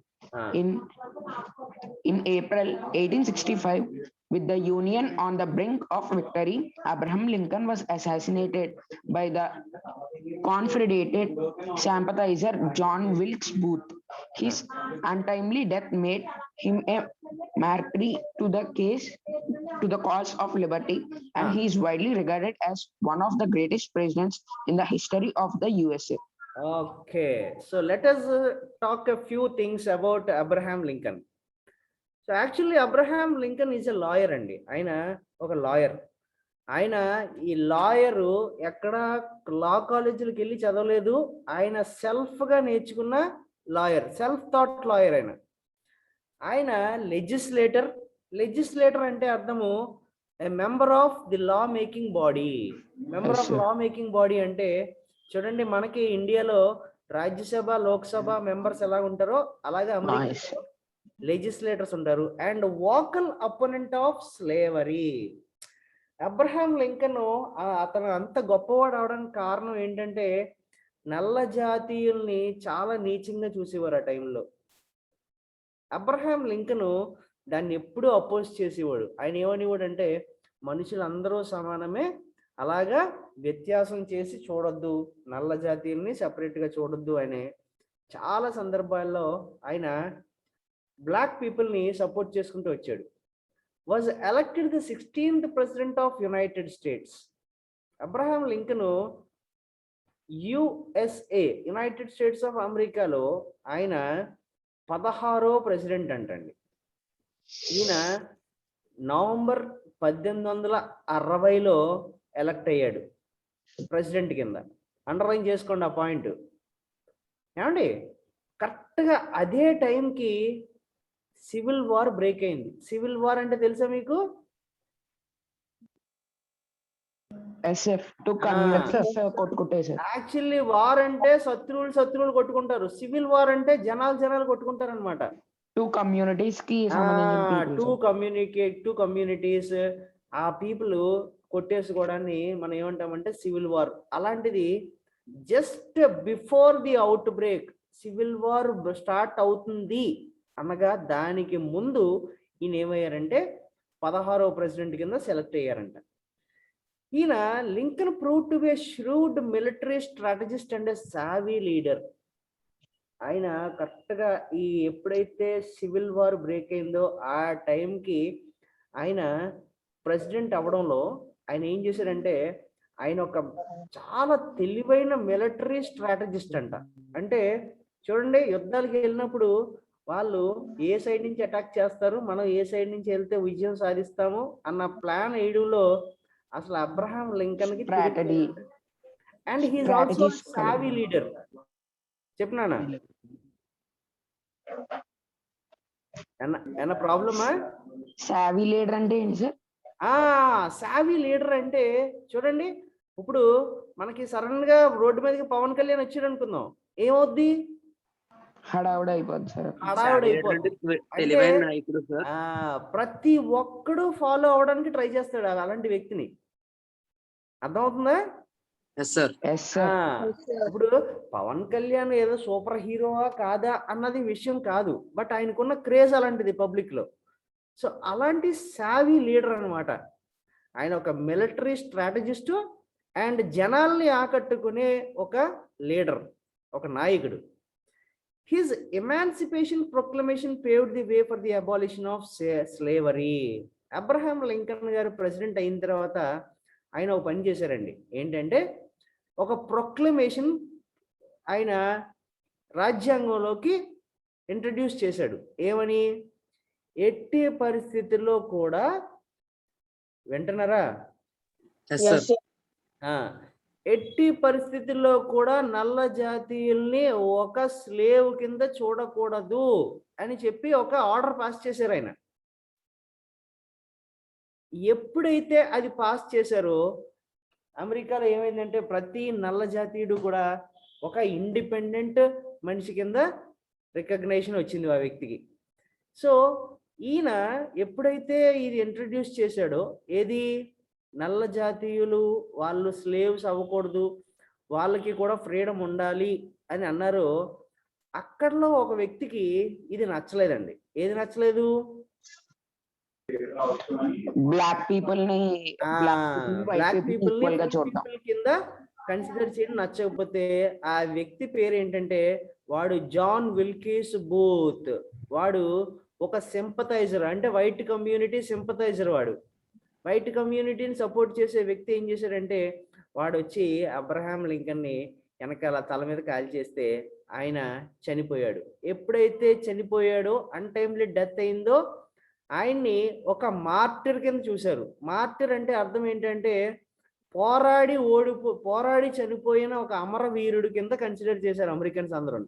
S4: In April 1865, with the Union on the brink of victory, Abraham Lincoln was assassinated by the Confederate sympathizer John Wilkes Booth. His untimely death made him a martyr to the cause of liberty, and he is widely regarded as one of the greatest presidents in the history of the USA.
S1: Okay, so let us talk a few things about Abraham Lincoln. So actually Abraham Lincoln is a lawyer అండి. ఆయన ఒక lawyer. ఆయన ఈ lawyer ఎక్కడ లా కాలేజీలకు వెళ్ళి చదవలేదు. ఆయన సెల్ఫ్గా నేర్చుకున్న లాయర్, సెల్ఫ్ థాట్ లాయర్. ఆయన లెజిస్లేటర్ అంటే అర్థము member of the law making body. Member of law making body అంటే చూడండి, మనకి ఇండియాలో రాజ్యసభ, లోక్సభ మెంబర్స్ ఎలా ఉంటారో అలాగే అమెరికా లెజిస్లేటర్స్ ఉంటారు. And vocal opponent of slavery. Abraham Lincoln అతను అంత గొప్పవాడు అవడానికి కారణం ఏంటంటే నల్ల జాతీయుల్ని చాలా నీచంగా చూసేవారు ఆ టైంలో. అబ్రహాం లింకన్ దాన్ని ఎప్పుడూ అపోజ్ చేసేవాడు. ఆయన ఏమనేవాడు అంటే మనుషులందరూ సమానమే, అలాగా వ్యత్యాసం చేసి చూడొద్దు, నల్ల జాతీయుల్ని సపరేట్గా చూడొద్దు అనే చాలా సందర్భాల్లో ఆయన బ్లాక్ పీపుల్ని సపోర్ట్ చేసుకుంటూ వచ్చాడు. Was elected the 16th president of United states. Abraham Lincoln USA, United states of అమెరికాలో ఆయన 16వ ప్రెసిడెంట్ అంటండి. ఈయన నవంబర్ 1860లో ఎలక్ట్ అయ్యాడు ప్రెసిడెంట్ కింద. అండర్లైన్ చేసుకోండి ఆ పాయింట్. ఏమండి, కరెక్ట్గా అదే టైంకి సివిల్ వార్ బ్రేక్ అయింది. సివిల్ వార్ అంటే తెలుసా మీకు? యాక్చువల్లీ వార్ అంటే శత్రువులు కొట్టుకుంటారు. సివిల్ వార్ అంటే జనాలు కొట్టుకుంటారు అనమాట.
S4: టూ కమ్యూనిటీస్
S1: ఆ పీపుల్ కొట్టేసుకోవడాన్ని మనం ఏమంటామంటే సివిల్ వార్. అలాంటిది just before the out break civil war start అవుతుంది అనగా దానికి ముందు ఈయన ఏమయ్యారంటే 16వ ప్రెసిడెంట్ కింద సెలెక్ట్ అయ్యారంట. ఈయన Lincoln prove to be a shrewd military strategist and a savvy leader. ఆయన కరెక్ట్గా ఎప్పుడైతే సివిల్ వార్ బ్రేక్ అయిందో ఆ టైంకి ఆయన ప్రెసిడెంట్ అవ్వడంలో ఆయన ఏం చేశారంటే ఆయన ఒక చాలా తెలివైన మిలిటరీ స్ట్రాటజిస్ట్ అంట. అంటే చూడండి, యుద్ధాలకు వెళ్ళినప్పుడు వాళ్ళు ఏ సైడ్ నుంచి అటాక్ చేస్తారు, మనం ఏ సైడ్ నుంచి వెళ్తే విజయం సాధిస్తాము అన్న ప్లాన్ వేయడంలో అసలు అబ్రహాం లింకన్ కి and he is also savvy leader. చెప్పినానా ఏమన్నా ప్రాబ్లమా?
S4: సావీ లీడర్ అంటే ఏంటి సార్?
S1: సావీ లీడర్ అంటే చూడండి, ఇప్పుడు మనకి సడన్ గా రోడ్డు మీదకి పవన్ కళ్యాణ్ వచ్చాడు అనుకుందాం, ఏమవుద్ది?
S4: హడావుడి అయిపోద్ది సార్.
S1: ప్రతి ఒక్కడు ఫాలో అవడానికి ట్రై చేస్తాడు అలాంటి వ్యక్తిని. అర్థమవుతుందా? ఇప్పుడు పవన్ కళ్యాణ్ ఏదో సూపర్ హీరోవా కాదా అన్నది విషయం కాదు, బట్ ఆయనకున్న క్రేజ్ అలాంటిది పబ్లిక్ లో. సో అలాంటి సావీ లీడర్ అనమాట ఆయన. ఒక మిలిటరీ స్ట్రాటజిస్ట్ అండ్ జనాల్ని ఆకట్టుకునే ఒక లీడర్. ఒక నాయకుడు. His emancipation proclamation paved the way for the abolition of slavery. Abraham Lincoln గారు ప్రెసిడెంట్ అయిన తర్వాత ఆయన ఒక పని చేశారండి. ఏంటంటే ఒక ప్రొక్లమేషన్ ఆయన రాజ్యాంగంలోకి ఇంట్రడ్యూస్ చేశాడు. ఏమని? ఎట్టి పరిస్థితుల్లో కూడా, వింటున్నారా?
S2: Yes, sir.
S1: ఎట్టి పరిస్థితుల్లో కూడా నల్ల జాతీయుల్ని ఒక స్లేవ్ కింద చూడకూడదు అని చెప్పి ఒక ఆర్డర్ పాస్ చేశారు ఆయన. ఎప్పుడైతే అది పాస్ చేశారో అమెరికాలో ఏమైందంటే ప్రతి నల్ల జాతీయుడు కూడా ఒక ఇండిపెండెంట్ మనిషి కింద రికగ్నైజేషన్ వచ్చింది ఆ వ్యక్తికి. సో ఈయన ఎప్పుడైతే ఇది ఇంట్రడ్యూస్ చేశాడో, ఏది నల్ల జాతీయులు వాళ్ళు స్లేవ్స్ అవ్వకూడదు, వాళ్ళకి కూడా ఫ్రీడమ్ ఉండాలి అని అన్నారు, అక్కడలో ఒక వ్యక్తికి ఇది నచ్చలేదండి. ఏది నచ్చలేదు?
S4: బ్లాక్ పీపుల్ ని
S1: బ్లాక్ పీపుల్
S4: గా చూడటం
S1: కింద కన్సిడర్ చేయడం నచ్చకపోతే ఆ వ్యక్తి పేరు ఏంటంటే వాడు జాన్ విల్కీస్ బూత్. వాడు ఒక సింపథైజర్, అంటే వైట్ కమ్యూనిటీ సింపథైజర్. వాడు వైట్ కమ్యూనిటీని సపోర్ట్ చేసే వ్యక్తి ఏం చేశాడంటే వాడు వచ్చి అబ్రహాం లింకన్ని వెనకాల తల మీద కాల్ చేస్తే ఆయన చనిపోయాడు. ఎప్పుడైతే చనిపోయాడో, అన్టైమ్లీ డెత్ అయిందో, ఆయన్ని ఒక మార్టిర్ కింద చూశారు. మార్టిర్ అంటే అర్థం ఏంటంటే పోరాడి చనిపోయిన ఒక అమరవీరుడు కింద కన్సిడర్ చేశారు అమెరికన్స్ అందరూ.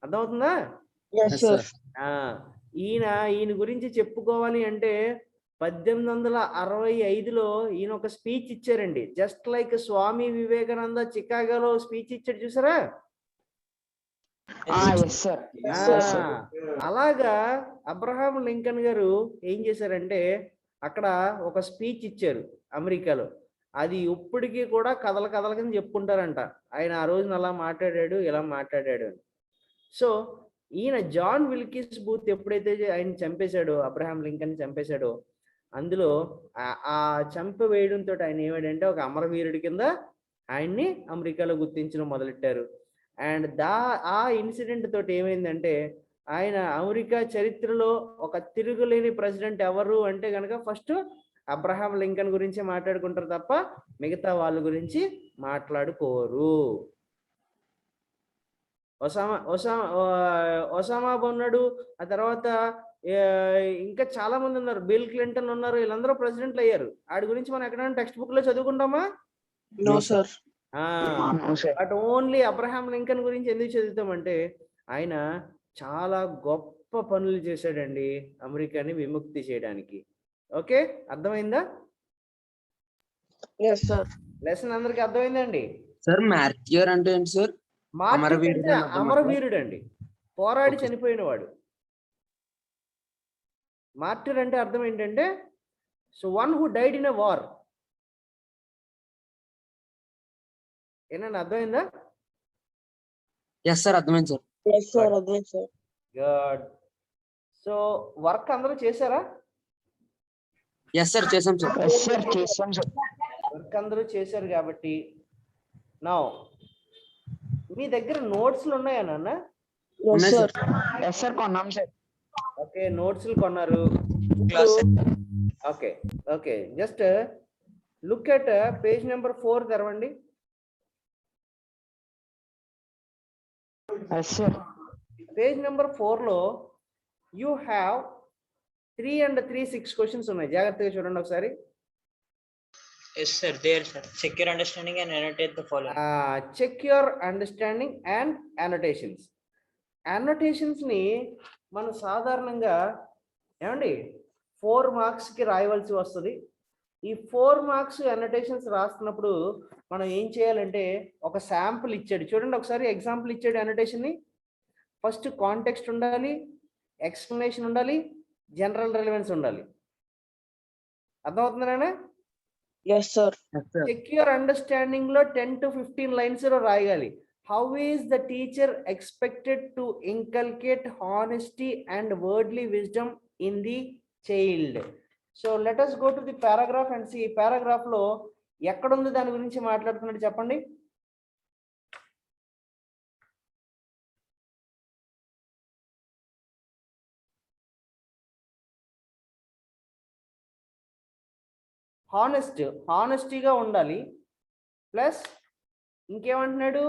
S1: అర్థమవుతుందా?
S2: Yes, sir.
S1: ఈయన గురించి చెప్పుకోవాలి అంటే 1865లో ఈయన ఒక స్పీచ్ ఇచ్చారండి. Just like Swami Vivekananda చికాగోలో speech ఇచ్చాడు, చూసారా? అలాగా అబ్రహాం లింకన్ గారు ఏం చేశారంటే అక్కడ ఒక స్పీచ్ ఇచ్చారు అమెరికాలో. అది ఇప్పటికీ కూడా కథల కింద చెప్పుకుంటారంట. ఆయన ఆ రోజున అలా మాట్లాడాడు, ఇలా మాట్లాడాడు అని. సో ఈయన జాన్ విల్కీస్ బూత్ ఎప్పుడైతే ఆయన చంపేశాడో, అబ్రహాం లింకన్ చంపేశాడో, అందులో ఆ చంపవేయడంతో ఆయన ఏమాడంటే ఒక అమరవీరుడి కింద ఆయన్ని అమెరికాలో గుర్తించడం మొదలెట్టారు. అండ్ ఆ ఇన్సిడెంట్ తోటి ఏమైందంటే ఆయన అమెరికా చరిత్రలో ఒక తిరుగులేని ప్రెసిడెంట్ ఎవరు అంటే కనుక ఫస్ట్ అబ్రహాం లింకన్ గురించి మాట్లాడుకుంటారు తప్ప మిగతా వాళ్ళ గురించి మాట్లాడుకోరు. ఒసామా ఉన్నాడు, ఆ తర్వాత ఇంకా చాలా మంది ఉన్నారు, బిల్ క్లింటన్ ఉన్నారు, వీళ్ళందరూ ప్రెసిడెంట్లు అయ్యారు. వాడి గురించి మనం ఎక్కడైనా టెక్స్ట్ బుక్ లో చదువుకుంటామా?
S2: No, sir.
S1: But only Abraham Lincoln గురించి ఎందుకు చదువుతామంటే ఆయన చాలా గొప్ప పనులు చేశాడండి అమెరికాని విముక్తి చేయడానికి. ఓకే, అర్థమైందా? లెసన్ అందరికి అర్థమైందండి?
S2: సార్ మార్టిర్ అంటే ఏంటి సార్?
S1: అమరవీరుడు అండి, పోరాడి చనిపోయిన వాడు. మార్టిర్ అంటే అర్థం ఏంటంటే so one who died in a war. ఏనండి, అర్థమైందా?
S2: ఎస్ సార్, అర్థమైంది సార్.
S1: గుడ్. సో వర్క్ అందరూ చేశారా?
S2: ఎస్ సార్, చేసాం సార్.
S1: వర్క్ అందరూ చేశారు కాబట్టి నా మీ దగ్గర నోట్స్లు ఉన్నాయా నాన్న? ఓకే, నోట్స్లు కొన్నారు. Okay okay, just look at page number 4 తెరవండి. పేజ్ నెంబర్ 4లో యూ హ్యావ్ 3 and 3 6 క్వశ్చన్స్ ఉన్నాయి. జాగ్రత్తగా చూడండి ఒకసారి.
S5: Yes, sir. There, sir. Check your understanding and annotate the following.
S1: Check your understanding and annotations. Annotations ని మనం సాధారణంగా ఏమండి 4 మార్క్స్కి రాయవలసి వస్తుంది. ఈ 4 మార్క్స్ అన్నోటేషన్స్ రాస్తున్నప్పుడు మనం ఏం చేయాలంటే ఒక శాంపుల్ ఇచ్చాడు చూడండి, ఒకసారి ఎగ్జాంపుల్ ఇచ్చాడు అన్నోటేషన్ని. ఫస్ట్ కాంటెక్స్ట్ ఉండాలి, ఎక్స్ప్లెనేషన్ ఉండాలి, జనరల్ రెలవెన్స్ ఉండాలి. అర్థమవుతుందా?
S5: Yes, sir.
S1: Check your understanding లో 10 to 15 లైన్స్ లో రాయాలి. How is the teacher expected to inculcate honesty and worldly wisdom in the child? So let us go to the paragraph and see paragraph లో ఎక్కడుంది దాని గురించి మాట్లాడుతున్నాడు చెప్పండి. హానెస్టీగా ఉండాలి. ప్లస్ ఇంకేమంటున్నాడు,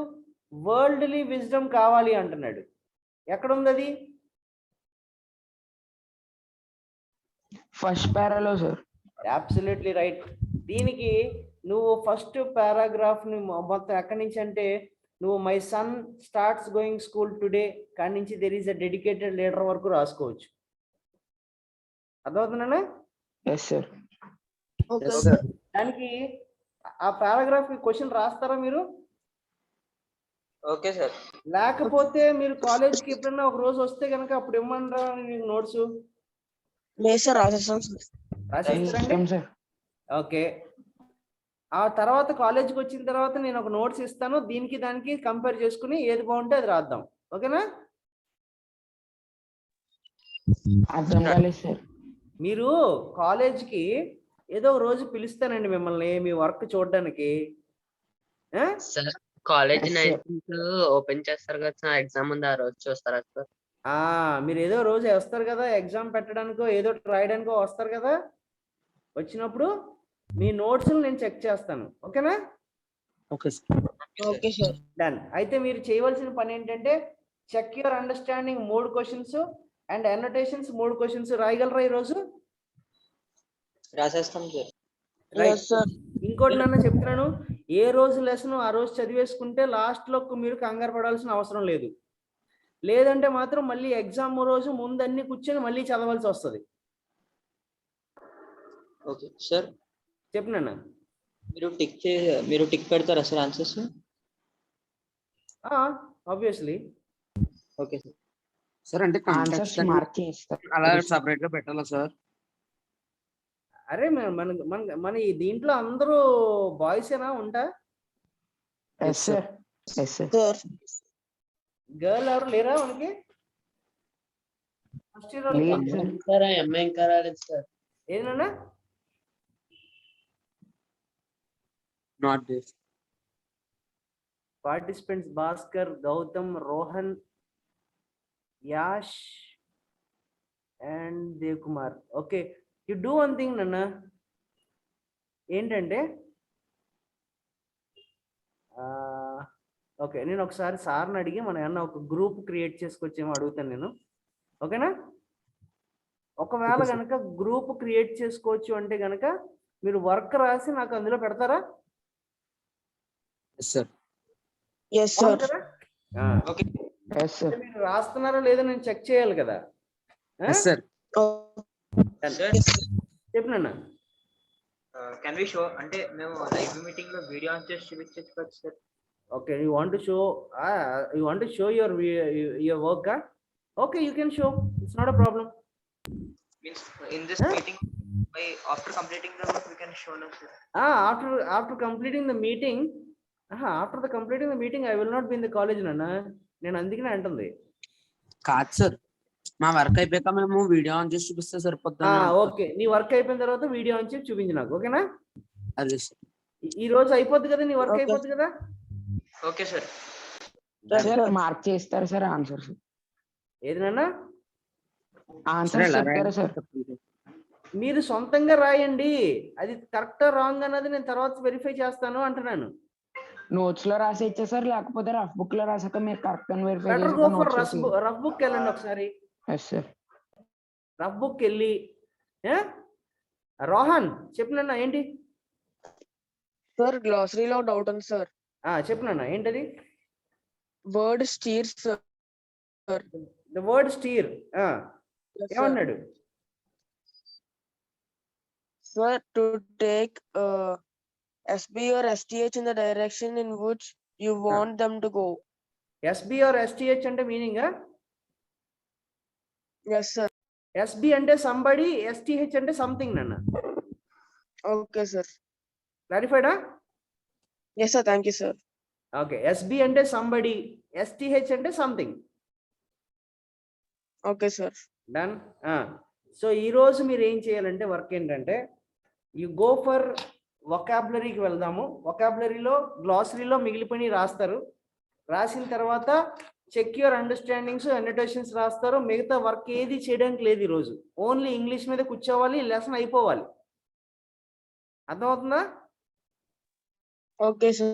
S1: వరల్డ్లీ విజ్డమ్ కావాలి అంటున్నాడు. ఎక్కడుంది అది?
S4: ఫస్ట్ పారాలో సార్.
S1: Absolutely right. దీనికి నువ్వు ఫస్ట్ పారాగ్రాఫ్ ని మొత్తం ఎక్కడి నుంచి అంటే, నువ్వు my son starts going school today కాడి నుంచి there is a dedicated leader వరకు రాసుకోవచ్చు. అర్థమవుతుందా?
S4: Yes sir.
S1: దానికి ఆ పారాగ్రాఫ్ క్వశ్చన్ రాస్తారా మీరు?
S5: Okay sir.
S1: లేకపోతే మీరు కాలేజ్కి ఎప్పుడన్నా ఒక రోజు వస్తే కనుక అప్పుడు ఇవ్వమంటారా మీకు నోట్స్?
S6: లేదు సార్, రాసేస్తాం సార్.
S1: రాసిస్తారండి?
S4: సార్.
S1: ఓకే. ఆ తర్వాత కాలేజ్కి వచ్చిన తర్వాత నేను ఒక నోట్స్ ఇస్తాను, దీనికి దానికి కంపేర్ చేసుకుని ఏది బాగుంటే అది రాద్దాం. ఓకేనా?
S4: అర్థం కాలేదు సార్.
S1: మీరు కాలేజ్కి ఏదో ఒక రోజు పిలుస్తానండి మిమ్మల్ని మీ వర్క్ చూడడానికి.
S3: Sir college
S4: Yes, sir.
S3: 19th open చేస్తారు కదా సార్, ఎగ్జామ్ ఉంది ఆ రోజు చూస్తారా సార్?
S1: మీరు ఏదో రోజు వస్తారు కదా, ఎగ్జామ్ పెట్టడానికో ఏదో రాయడానికో వస్తారు కదా, వచ్చినప్పుడు మీ నోట్స్ నేను చెక్ చేస్తాను. ఓకేనా?
S2: Okay sir.
S6: Okay sir.
S1: Done. అయితే మీరు చేయవలసిన పని ఏంటంటే, check your understanding 3 questions and annotations 3 questions రాయగలరా ఈరోజు?
S5: రాసేస్తాం సార్.
S6: Yes, sir.
S1: ఇంకోటి నన్ను చెప్తున్నాను, ఏ రోజు లెసన్ ఆ రోజు చదివేసుకుంటే లాస్ట్ లో మీరు కంగారు పడాల్సిన అవసరం లేదు. లేదంటే మాత్రం మళ్ళీ ఎగ్జామ్ రోజు ముందు అన్ని కూర్చొని మళ్ళీ చదవాల్సి వస్తుంది.
S5: Okay sir.
S1: చెప్పు నాన్న.
S5: మీరు టిక్ పెడతారా sir answers?
S1: Obviously.
S5: Okay sir.
S2: Sir అంటే
S4: ఆన్సర్స్ మార్క్ చేస్తారు.
S2: అలా సపరేట్ గా పెట్టాలా సార్?
S1: అరే మన ఈ దీంట్లో అందరూ బాయ్స్ ఏనా ఉంటా?
S4: Yes sir. Yes sir.
S6: Sir
S1: girl ఎవరు లేరా మనకి? ఫస్ట్ ఇయర్
S4: లేదు సార్.
S3: సార్ అమ్మాయి ఇంకా రాలేదు సార్.
S1: ఏదన్నా
S2: not this.
S1: Participants Bhaskar, Gautam, Rohan, Yash and Dev Kumar. Okay, you do one thing నాన్న. ఏంటంటే ఓకే, నేను ఒకసారి సార్ని అడిగి మనం ఏమన్నా ఒక గ్రూప్ క్రియేట్ చేసుకొచ్చేమో అడుగుతాను నేను. ఓకేనా? ఒకవేళ
S2: Okay, sir.
S1: కనుక గ్రూప్ క్రియేట్ చేసుకోవచ్చు అంటే కనుక మీరు వర్క్ రాసి నాకు అందులో పెడతారా?
S2: Yes sir.
S6: Yes sir.
S1: అవును కదా?
S5: Okay
S4: yes sir.
S1: మీరు రాస్తున్నారా లేదా నేను చెక్ చేయాలి కదా.
S2: Yes sir.
S5: సార్.
S1: చెప్పినా
S5: కెన్ వి షో అంటే మేము లైవ్ మీటింగ్ లో వీడియో ఆన్ చేసి చూపించచ్చు కదా సార్?
S1: okay, you want to show your work? Okay, you can show, it's not a problem.
S5: Means in this meeting by after completing the work we can show now sir.
S1: After completing the meeting, after the completing the meeting I will not be in the college nana. నేను అందుకనే అంటుంది.
S2: కాదు sir, మా work అయిపోయాక మేము video on చేసి చూపిస్తే సరిపోద్దా?
S1: ఓకే, నీ వర్క్ అయిపోయిన తర్వాత వీడియో ఆన్ చేసి చూపించు నాకు. ఓకేనా?
S2: అదే సార్.
S1: ఈ రోజు అయిపోద్ది కదా నీ వర్క్?
S6: Okay.
S1: అయిపోద్ది కదా?
S5: Okay sir.
S4: సార్ మార్క్ చేస్తారు సార్ ఆన్సర్స్.
S1: ఏది నాన్న?
S4: ఆన్సర్స్ చెప్తారా సార్?
S1: మీరు సొంతంగా రాయండి, అది కరెక్టా రాంగ్ అన్నది నేను తర్వాత వెరిఫై చేస్తాను అంటున్నాను.
S4: నోట్స్ లో రాసి ఇచ్చేసారు, లేకపోతే రఫ్ బుక్ లో రాసాక మీరు కరెక్ట్ అని verify
S1: better go for rough book వెళ్ళండి ఒకసారి.
S4: Yes sir.
S1: రఫ్ బుక్ వెళ్ళి రోహన్ చెప్పినన్నా ఏంటి?
S6: సార్ గ్లాసరీలో డౌట్ ఉంది సార్.
S1: చెప్పినన్నా ఏంటది?
S6: Word steers sir.
S1: The word steer. ఏమన్నాడు?
S6: Sir to take SB or STH in the direction in which you want them to go.
S1: SB or STH అంటే meaning?
S6: Yes sir.
S1: SB అంటే somebody, STH అంటే something నాన్న.
S6: Okay sir.
S1: క్లారిఫైడా?
S6: Yes sir, thank you sir.
S1: Okay, SB అంటే somebody, STH అంటే something.
S6: Okay sir.
S1: Done. So ఈరోజు మీరు ఏం చేయాలంటే వర్క్ ఏంటంటే, యు గో ఫర్ వొకాబులరీకి వెళ్దాము. వొకాబులరీలో గ్లాసరీలో మిగిలిపోయి రాస్తారు. రాసిన తర్వాత చెక్ యువర్ అండర్స్టాండింగ్స్, అన్నోటేషన్స్ రాస్తారు. మిగతా వర్క్ ఏది చేయడానికి లేదు ఈరోజు. ఓన్లీ ఇంగ్లీష్ మీద కూర్చోవాలి, లెసన్ అయిపోవాలి. అర్థమవుతుందా?
S6: Okay, sir.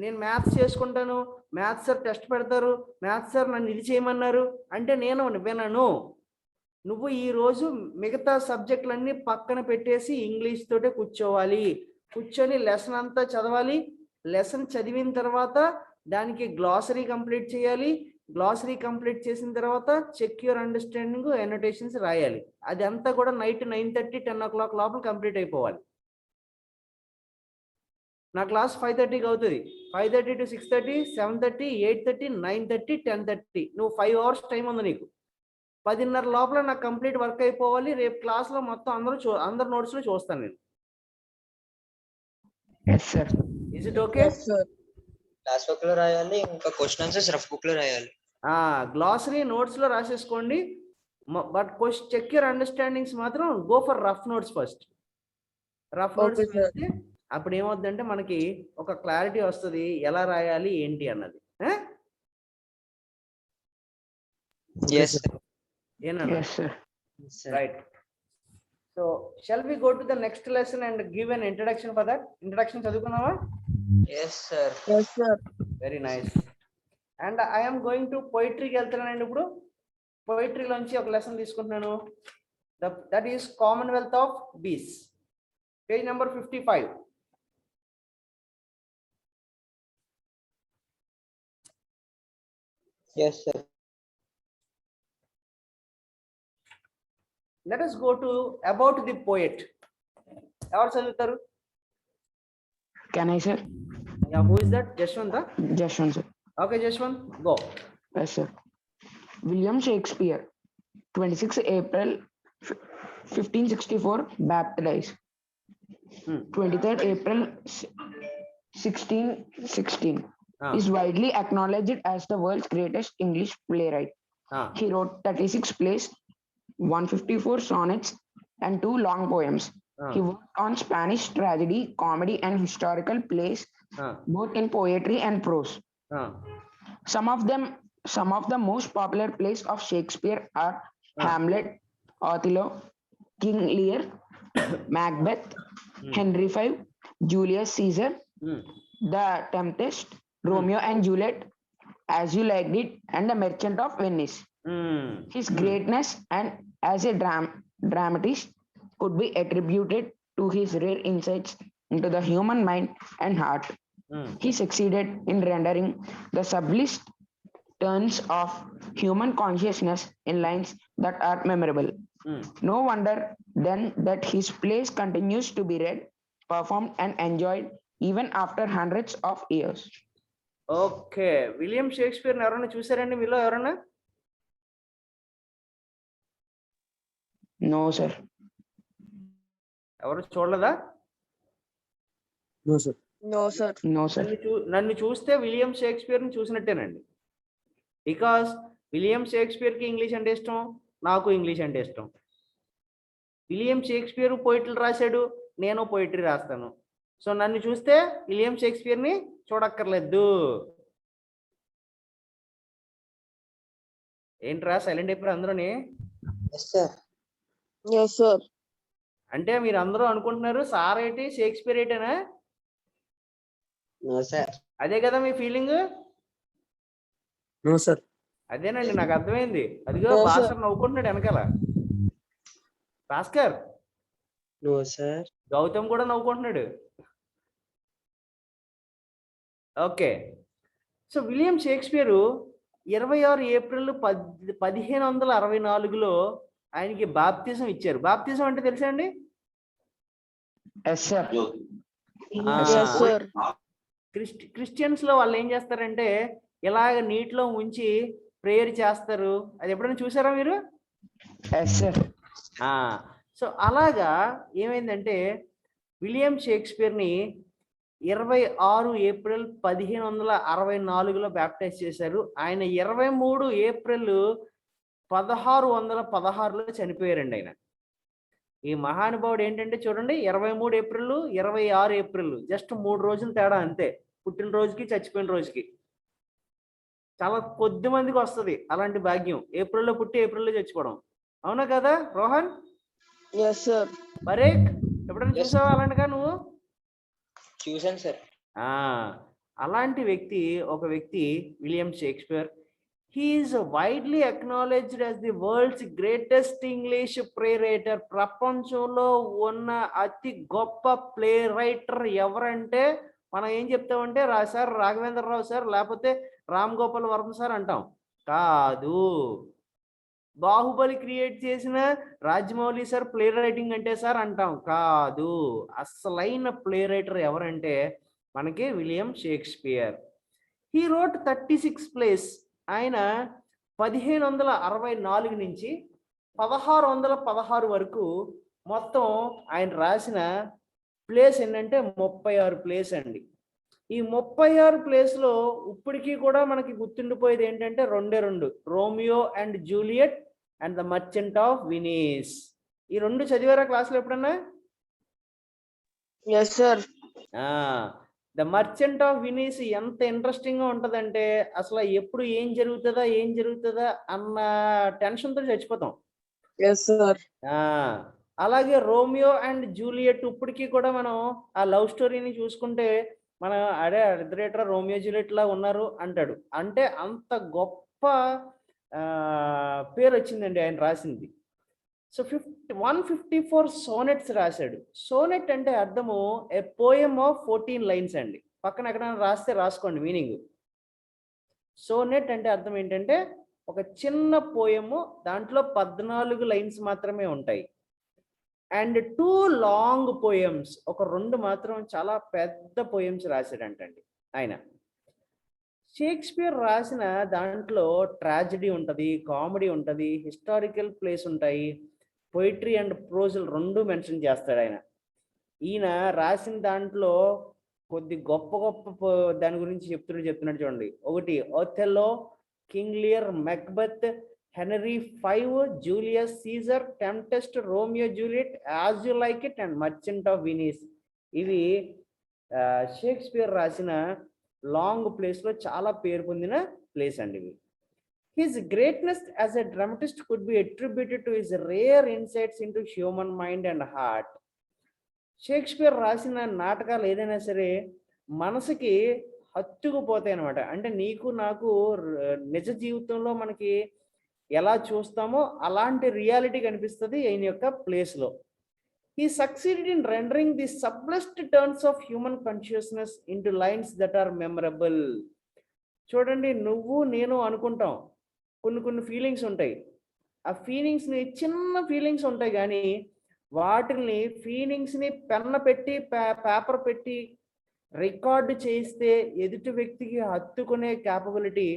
S1: నేను మ్యాథ్స్ చేసుకుంటాను, మ్యాథ్స్ సార్ టెస్ట్ పెడతారు, మ్యాథ్స్ సార్ నన్ను ఇది చేయమన్నారు అంటే నేను వినను. నువ్వు ఈరోజు మిగతా సబ్జెక్టులన్నీ పక్కన పెట్టేసి ఇంగ్లీష్ తోటే కూర్చోవాలి. కూర్చొని లెసన్ అంతా చదవాలి. లెసన్ చదివిన తర్వాత దానికి గ్లాసరీ కంప్లీట్ చేయాలి. గ్లాసరీ కంప్లీట్ చేసిన తర్వాత చెక్ యువర్ అండర్స్టాండింగ్, ఎనోటేషన్స్ రాయాలి. అది అంతా కూడా నైట్ 9:30, 10 o'clock లోపల కంప్లీట్ అయిపోవాలి. నా క్లాస్ 5:30కి అవుతుంది. 5:30 to 6:30, 7:30, 8:30, 9:30, 10:30. నువ్వు 5 hours టైం ఉంది నీకు. 10:30 లోపల నాకు కంప్లీట్ వర్క్ అయిపోవాలి. రేపు క్లాస్లో మొత్తం అందరు నోట్స్లో చూస్తాను నేను.
S4: Yes, sir.
S1: Is it okay?
S6: Yes, sir.
S5: Class book లో రాయాలి, ఇంకా క్వశ్చన్ ఆన్సర్స్ రఫ్ బుక్ లో రాయాలి.
S1: గ్లాసరీ నోట్స్లో రాసేసుకోండి. బట్ చెక్ యువర్ అండర్స్టాండింగ్స్ మాత్రం go for rough notes first. Rough notes
S6: Okay, sir.
S1: వేస్తే అప్పుడు ఏమవుతుందంటే మనకి ఒక క్లారిటీ వస్తుంది ఎలా రాయాలి ఏంటి అన్నది.
S5: ఎస్
S1: ఏనా?
S4: Yes, sir.
S1: Right. So shall we go to the next lesson and give an introduction for that? Introduction చదువుకున్నావా?
S5: Yes sir.
S6: Yes, sir.
S1: Very nice. And I am going to poetry కి వెళ్తున్నానండి ఇప్పుడు. Poetry లోంచి ఒక lesson తీసుకుంటున్నాను. That is Commonwealth of Bees. Page number 55.
S5: Yes sir.
S1: Let us go to about the poet. ఎవరు చదువుతారు?
S4: Can I, sir?
S1: Yeah, who is that? Jashwanta?
S4: Just one, sir.
S1: Okay, Jashwant, go.
S4: Yes, sir. William Shakespeare, 26 April 1564, baptized. 23rd April 1616. Is widely acknowledged as the world's greatest English playwright. He wrote 36 plays, 154 sonnets, and 2 long poems. He worked on Spanish tragedy, comedy, and historical plays, both in poetry and prose. Some of the most popular plays of Shakespeare are Hamlet, Othello, King Lear, Macbeth, Henry V, Julius Caesar, The Tempest, Romeo and Juliet, As You Liked It, and The Merchant of Venice. His greatness and as a dramatist could be attributed to his rare insights into the human mind and heart. He succeeded in rendering the subtlest turns of human consciousness in lines that are memorable. No wonder then that his plays continues to be read, performed, and enjoyed even after hundreds of years.
S1: Okay, William Shakespeare ఎవరైనా చూసారండి మీలో ఎవరైనా?
S4: No, sir.
S1: ఎవరు చూడలేదా?
S2: No, sir.
S6: No, sir.
S4: No, sir.
S1: నన్ను చూస్తే William షేక్స్పియర్ని చూసినట్టేనండి. Because William షేక్స్పియర్కి English అంటే ఇష్టం, నాకు ఇంగ్లీష్ అంటే ఇష్టం. విలియం షేక్స్పియర్ పోయిటరీలు రాశాడు, నేను పోయిటరీ రాస్తాను. సో నన్ను చూస్తే విలియం షేక్స్పియర్ని చూడక్కర్లేదు. ఏంట్రా సైలెంట్ అయిపోయారు అందరూని?
S5: Yes sir.
S6: Yes, sir.
S1: అంటే మీరు అందరూ అనుకుంటున్నారు సార్ ఏంటి షేక్స్పియర్ ఏంటనా?
S3: No, sir.
S1: అదే కదా మీ ఫీలింగ్?
S2: No, sir.
S1: అదేనండి నాకు అర్థమైంది. అదిగో
S6: No, sir.
S1: భాస్కర్ నవ్వుకుంటున్నాడు వెనకాల. Bhaskar,
S3: No, sir.
S1: గౌతమ్ కూడా నవ్వుకుంటున్నాడు. Okay, so William Shakespeare 26 April 1564లో ఆయనకి బాప్తిజం ఇచ్చారు. బాప్తిజం అంటే తెలుసా అండి?
S4: Yes, sir.
S6: Yes, sir.
S1: Christians లో వాళ్ళు ఏం చేస్తారంటే ఇలాగ నీటిలో ఉంచి ప్రేయర్ చేస్తారు. అది ఎప్పుడైనా చూసారా మీరు?
S4: Yes, sir.
S1: సో అలాగా ఏమైందంటే విలియం షేక్స్పియర్ని 26 ఏప్రిల్ 1564లో బ్యాప్టైజ్ చేశారు. ఆయన 23 ఏప్రిల్ 1616లో చనిపోయారండి ఆయన. ఈ మహానుభావుడు ఏంటంటే చూడండి, 23 ఏప్రిల్ 26 ఏప్రిల్ జస్ట్ 3 రోజులు తేడా అంతే, పుట్టినరోజుకి చచ్చిపోయిన రోజుకి. చాలా కొద్ది మందికి వస్తుంది అలాంటి భాగ్యం, ఏప్రిల్లో పుట్టి ఏప్రిల్లో చచ్చిపోవడం. అవునా కదా రోహన్?
S6: Yes, sir.
S1: బరేక్ ఎప్పుడైనా
S5: Yes.
S1: చూసావా అలాంటిగా నువ్వు?
S5: చూసాను సార్.
S1: ఆ అలాంటి వ్యక్తి ఒక వ్యక్తి William Shakespeare. He is widely acknowledged as the world's greatest English playwright. ప్రపంచంలో ఉన్న అతి గొప్ప ప్లే రైటర్ ఎవరంటే మనం ఏం చెప్తామంటే సార్ రాఘవేంద్రరావు సార్, లేకపోతే రామ్ గోపాల్ వర్మ సార్ అంటాం. కాదు. బాహుబలి క్రియేట్ చేసిన రాజమౌళి సార్ ప్లే రైటింగ్ అంటే సార్ అంటాం. కాదు. అసలైన ప్లే రైటర్ ఎవరంటే మనకి William Shakespeare. He wrote 36 place. ఆయన 1564 నుంచి 1616 వరకు మొత్తం ఆయన రాసిన ప్లేస్ ఏంటంటే 36 ప్లేస్ అండి. ఈ 36 ప్లేస్లో ఇప్పటికీ కూడా మనకి గుర్తుండిపోయేది ఏంటంటే రెండు, Romeo and Juliet and the merchant of Venice. ఈ రెండు చదివారా క్లాస్లో ఎప్పుడన్నా?
S6: Yes, sir.
S1: The merchant of Venice ఎంత ఇంట్రెస్టింగ్ గా ఉంటదంటే అసలు ఎప్పుడు ఏం జరుగుతుందా అన్న టెన్షన్తో చచ్చిపోతాం.
S6: Yes, sir.
S1: అలాగే రోమియో అండ్ జూలియట్ ఇప్పటికీ కూడా మనం ఆ లవ్ స్టోరీని చూసుకుంటే మనం అడే ఇద్దరేటర్ రోమియో జూలియట్ లా ఉన్నారు అంటాడు. అంటే అంత గొప్ప పేరు వచ్చిందండి ఆయన రాసింది. సో 154 సోనెట్స్ రాశాడు. సోనెట్ అంటే అర్థము ఏ పోయమ్ ఆఫ్ 14 లైన్స్ అండి. పక్కన ఎక్కడైనా రాస్తే రాసుకోండి మీనింగ్. సోనెట్ అంటే అర్థం ఏంటంటే ఒక చిన్న పోయము, దాంట్లో 14 లైన్స్ మాత్రమే ఉంటాయి. అండ్ 2 లాంగ్ పోయమ్స్, ఒక 2 మాత్రం చాలా పెద్ద పోయమ్స్ రాశాడంటండి ఆయన. షేక్స్పియర్ రాసిన దాంట్లో ట్రాజడీ ఉంటుంది, కామెడీ ఉంటుంది, హిస్టారికల్ ప్లేస్ ఉంటాయి, పొయిట్రీ అండ్ ప్రోజులు 2 మెన్షన్ చేస్తాడు ఆయన. ఈయన రాసిన దాంట్లో కొద్ది గొప్ప దాని గురించి చెప్తున్నాడు చూడండి. ఒకటి Othello, King Lear, Macbeth, Henry V, Julius Caesar, Tempest, Romeo Juliet, as you like it and Merchant of Venice. ఇవి షేక్స్పియర్ రాసిన లాంగ్ ప్లేస్లో చాలా పేరు పొందిన ప్లేస్ అండి ఇవి. His greatness as a dramatist could be attributed to his rare insights into human mind and heart. Shakespeare రాసిన నాటకాలు ఏదైనా సరే మనసుకి హత్తుకుపోతాయి అనమాట. అంటే నీకు నాకు నిజ జీవితంలో మనకి ఎలా చూస్తామో అలాంటి రియాలిటీ కనిపిస్తుంది ఆయన యొక్క ప్లేస్లో. He succeeded in rendering the subtlest turns of human consciousness into lines that are memorable. చూడండి, నువ్వు నేను అనుకుంటాం, కొన్ని ఫీలింగ్స్ ఉంటాయి. ఆ ఫీలింగ్స్ని చిన్న ఫీలింగ్స్ ఉంటాయి కానీ వాటిని ఫీలింగ్స్ని పెన్న పెట్టి పేపర్ పెట్టి రికార్డు చేస్తే ఎదుటి వ్యక్తికి హత్తుకునే క్యాపబిలిటీ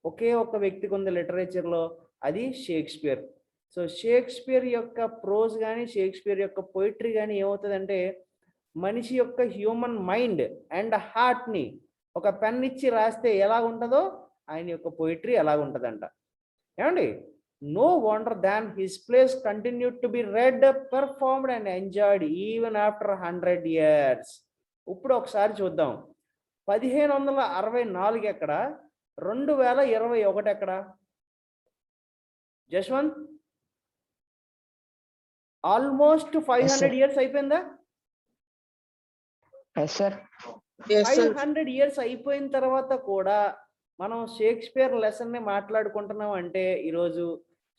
S1: ఒకే ఒక్క వ్యక్తికి ఉంది లిటరేచర్లో, అది షేక్స్పియర్. సో షేక్స్పియర్ యొక్క ప్రోజ్ కానీ షేక్స్పియర్ యొక్క పొయిట్రీ కానీ ఏమవుతుందంటే మనిషి యొక్క హ్యూమన్ మైండ్ అండ్ హార్ట్ని ఒక పెన్ ఇచ్చి రాస్తే ఎలా ఉంటుందో ఆయన యొక్క పొయిట్రీ ఎలా ఉంటుందంట. ఏమండి, no wonder then his place continued to be read, performed and enjoyed even after 100 years. ఇప్పుడు ఒకసారి చూద్దాం, 1564 ఎక్కడ, 2021 ఎక్కడ? జశ్వంత్, ఆల్మోస్ట్ 500 years అయిపోయిందా?
S4: Yes, sir.
S6: Yes, sir.
S1: 500 years అయిపోయిన తర్వాత కూడా మనం షేక్స్పియర్ లెసన్ ని మాట్లాడుకుంటున్నాం అంటే ఈరోజు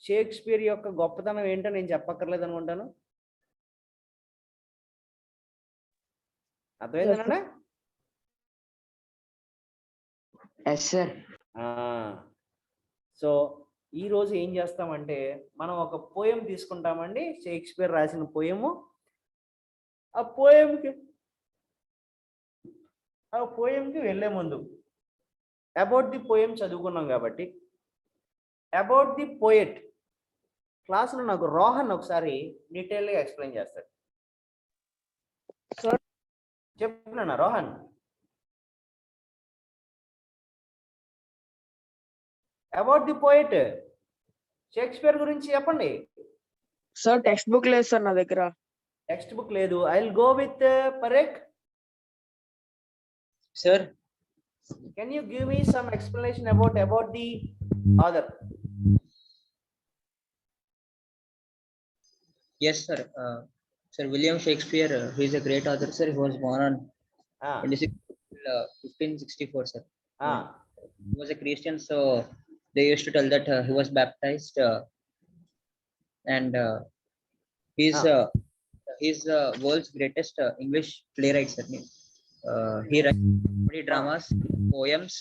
S1: షేక్స్పియర్ యొక్క గొప్పతనం ఏంటో నేను చెప్పక్కర్లేదు అనుకుంటాను. అర్థమైందన్నా?
S4: Yes, sir.
S1: సో ఈ రోజు ఏం చేస్తామంటే మనం ఒక పోయం తీసుకుంటామండి, షేక్స్పియర్ రాసిన పోయము. ఆ పోయంకి వెళ్ళే ముందు అబౌట్ ది పోయం చదువుకున్నాం కాబట్టి అబౌట్ ది పోయెట్ క్లాసులో నాకు రోహన్ ఒకసారి డీటెయిల్గా ఎక్స్ప్లెయిన్ చేస్తాడు. చెప్తున్నా Rohan. About the poet Shakespeare గురించి చెప్పండి.
S6: సార్ టెక్స్ట్ బుక్ లేదు సార్ నా దగ్గర.
S1: టెక్స్ట్ బుక్ లేదు. I will go with పరేక్.
S5: Sir.
S1: Can you give me some explanation about the author?
S5: Yes, sir.
S7: Sir, William Shakespeare, he is a great author, sir. He was born on
S1: Ah,
S7: 26 1564, sir.
S1: ah,
S7: He was a Christian, so they used to tell that he was baptized, and he's
S1: Ah.
S7: he's the world's greatest English playwright, sir. He writes comedy dramas, poems,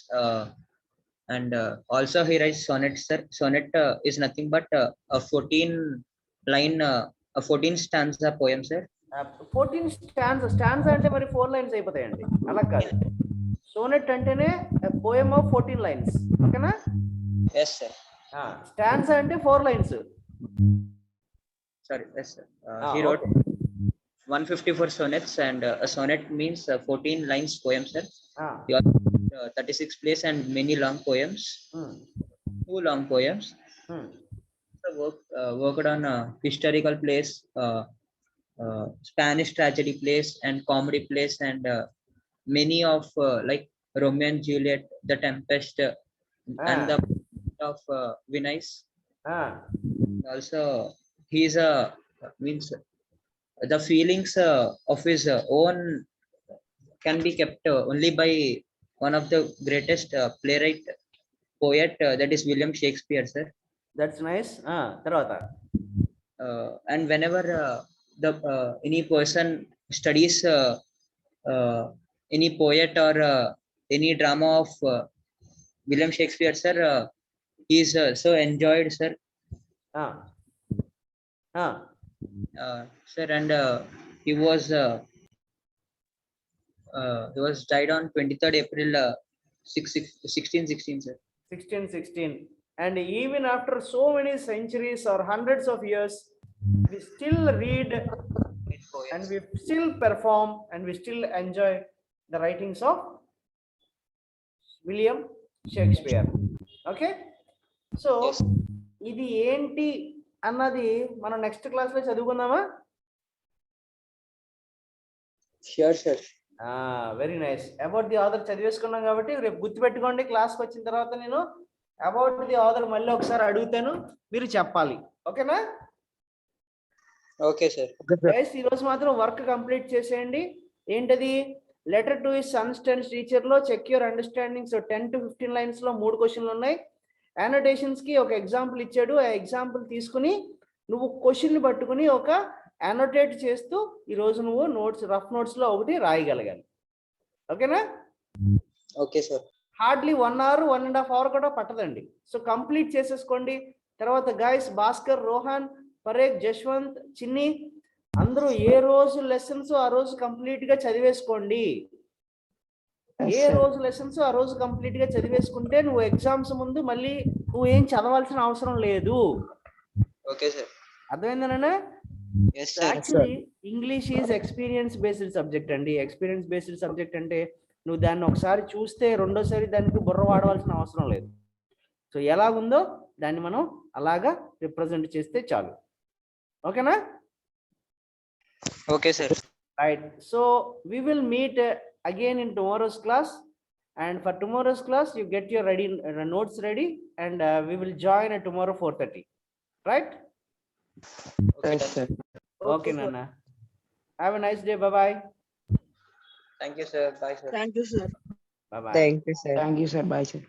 S7: and also he writes sonnets, sir. Sonnet is nothing but a 14 line, a 14 stanza poem, sir.
S1: 14 stance అంటే మరి 4 lines అయిపోతాయండి, అలా కాదు. Sonet అంటేనే poem of 14 lines, ఓకేనా?
S7: Yes, sir.
S1: Stance అంటే 4 lines.
S7: Sorry, yes, sir. He wrote 154 sonnets, and a sonnet means 14 lines poem, sir. He also wrote, 36 plays and many long poems, 2 long poems. Worked on historical plays, Spanish tragedy plays and comedy plays, and many of like Romeo and Juliet, The Tempest, and the of Venice. Also, he's a means the feelings of his own can be kept only by one of the greatest playwright poet, that is William Shakespeare, sir.
S1: That's nice. తర్వాత
S7: And whenever the any person studies any poet or any drama of William Shakespeare, sir, he is so enjoyed, sir. Sir, and he was died on 23rd April 1616, sir.
S1: 1616. And even after so many centuries or hundreds of years, we still read and we still perform and we still enjoy the writings of William Shakespeare. Okay, so ఇది ఏంటి అన్నది మనం next class లో చదువుకుందామా?
S7: Sure, sir.
S1: Very nice. About the author చదివేసుకున్నాం కాబట్టి రేపు గుర్తుపెట్టుకోండి, క్లాస్కి వచ్చిన తర్వాత నేను అబౌట్ ది ఆథర్ మళ్ళీ ఒకసారి అడుగుతాను, మీరు చెప్పాలి, ఓకేనా?
S7: Okay, sir.
S1: గైస్ ఈ రోజు మాత్రం వర్క్ కంప్లీట్ చేసేయండి. ఏంటది? Letter to his sons and teacher లో check your understanding. So 10 to 15 lines లో 3 క్వశ్చన్లు ఉన్నాయి. అనోటేషన్స్ కి ఒక ఎగ్జాంపుల్ ఇచ్చాడు, ఆ ఎగ్జాంపుల్ తీసుకుని నువ్వు క్వశ్చన్ పట్టుకుని ఒక అనోటేట్ చేస్తూ ఈ రోజు నువ్వు నోట్స్, రఫ్ నోట్స్ లో ఒకటి రాయగలగాలి, ఓకేనా?
S7: Okay, sir.
S1: Hardly 1 hour 1.5 hour కూడా పట్టదండి. సో కంప్లీట్ చేసేసుకోండి. తర్వాత గైస్ భాస్కర్, రోహన్, పరేక్, జశ్వంత్, చిన్ని అందరూ ఏ రోజు లెసన్స్ ఆ రోజు కంప్లీట్ గా చదివేసుకోండి. ఏ రోజు లెసన్స్ ఆ రోజు కంప్లీట్ గా చదివేసుకుంటే నువ్వు ఎగ్జామ్స్ ముందు మళ్ళీ నువ్వు ఏం చదవాల్సిన అవసరం లేదు.
S7: Okay, sir.
S1: అర్థమైందనా?
S7: Yes, sir.
S1: Actually English is experience based subject అండి. ఎక్స్పీరియన్స్ బేస్డ్ సబ్జెక్ట్ అంటే నువ్వు దాన్ని ఒకసారి చూస్తే రెండోసారి దానికి బుర్ర వాడవలసిన అవసరం లేదు. సో ఎలా ఉందో దాన్ని మనం అలాగా రిప్రజెంట్ చేస్తే చాలు, ఓకేనా?
S7: Okay, sir.
S1: Right. So we will meet again in tomorrow's class, and for tomorrow's class you get your ready notes ready, and we will join at tomorrow 4:30. Right?
S7: Yes, sir.
S1: Okay, Nana. Have a nice day. Bye bye.
S7: Thank you, sir. Bye, sir.
S6: Thank you, sir.
S1: Bye bye.
S3: Thank you, sir.
S4: Thank you, sir. Bye, sir.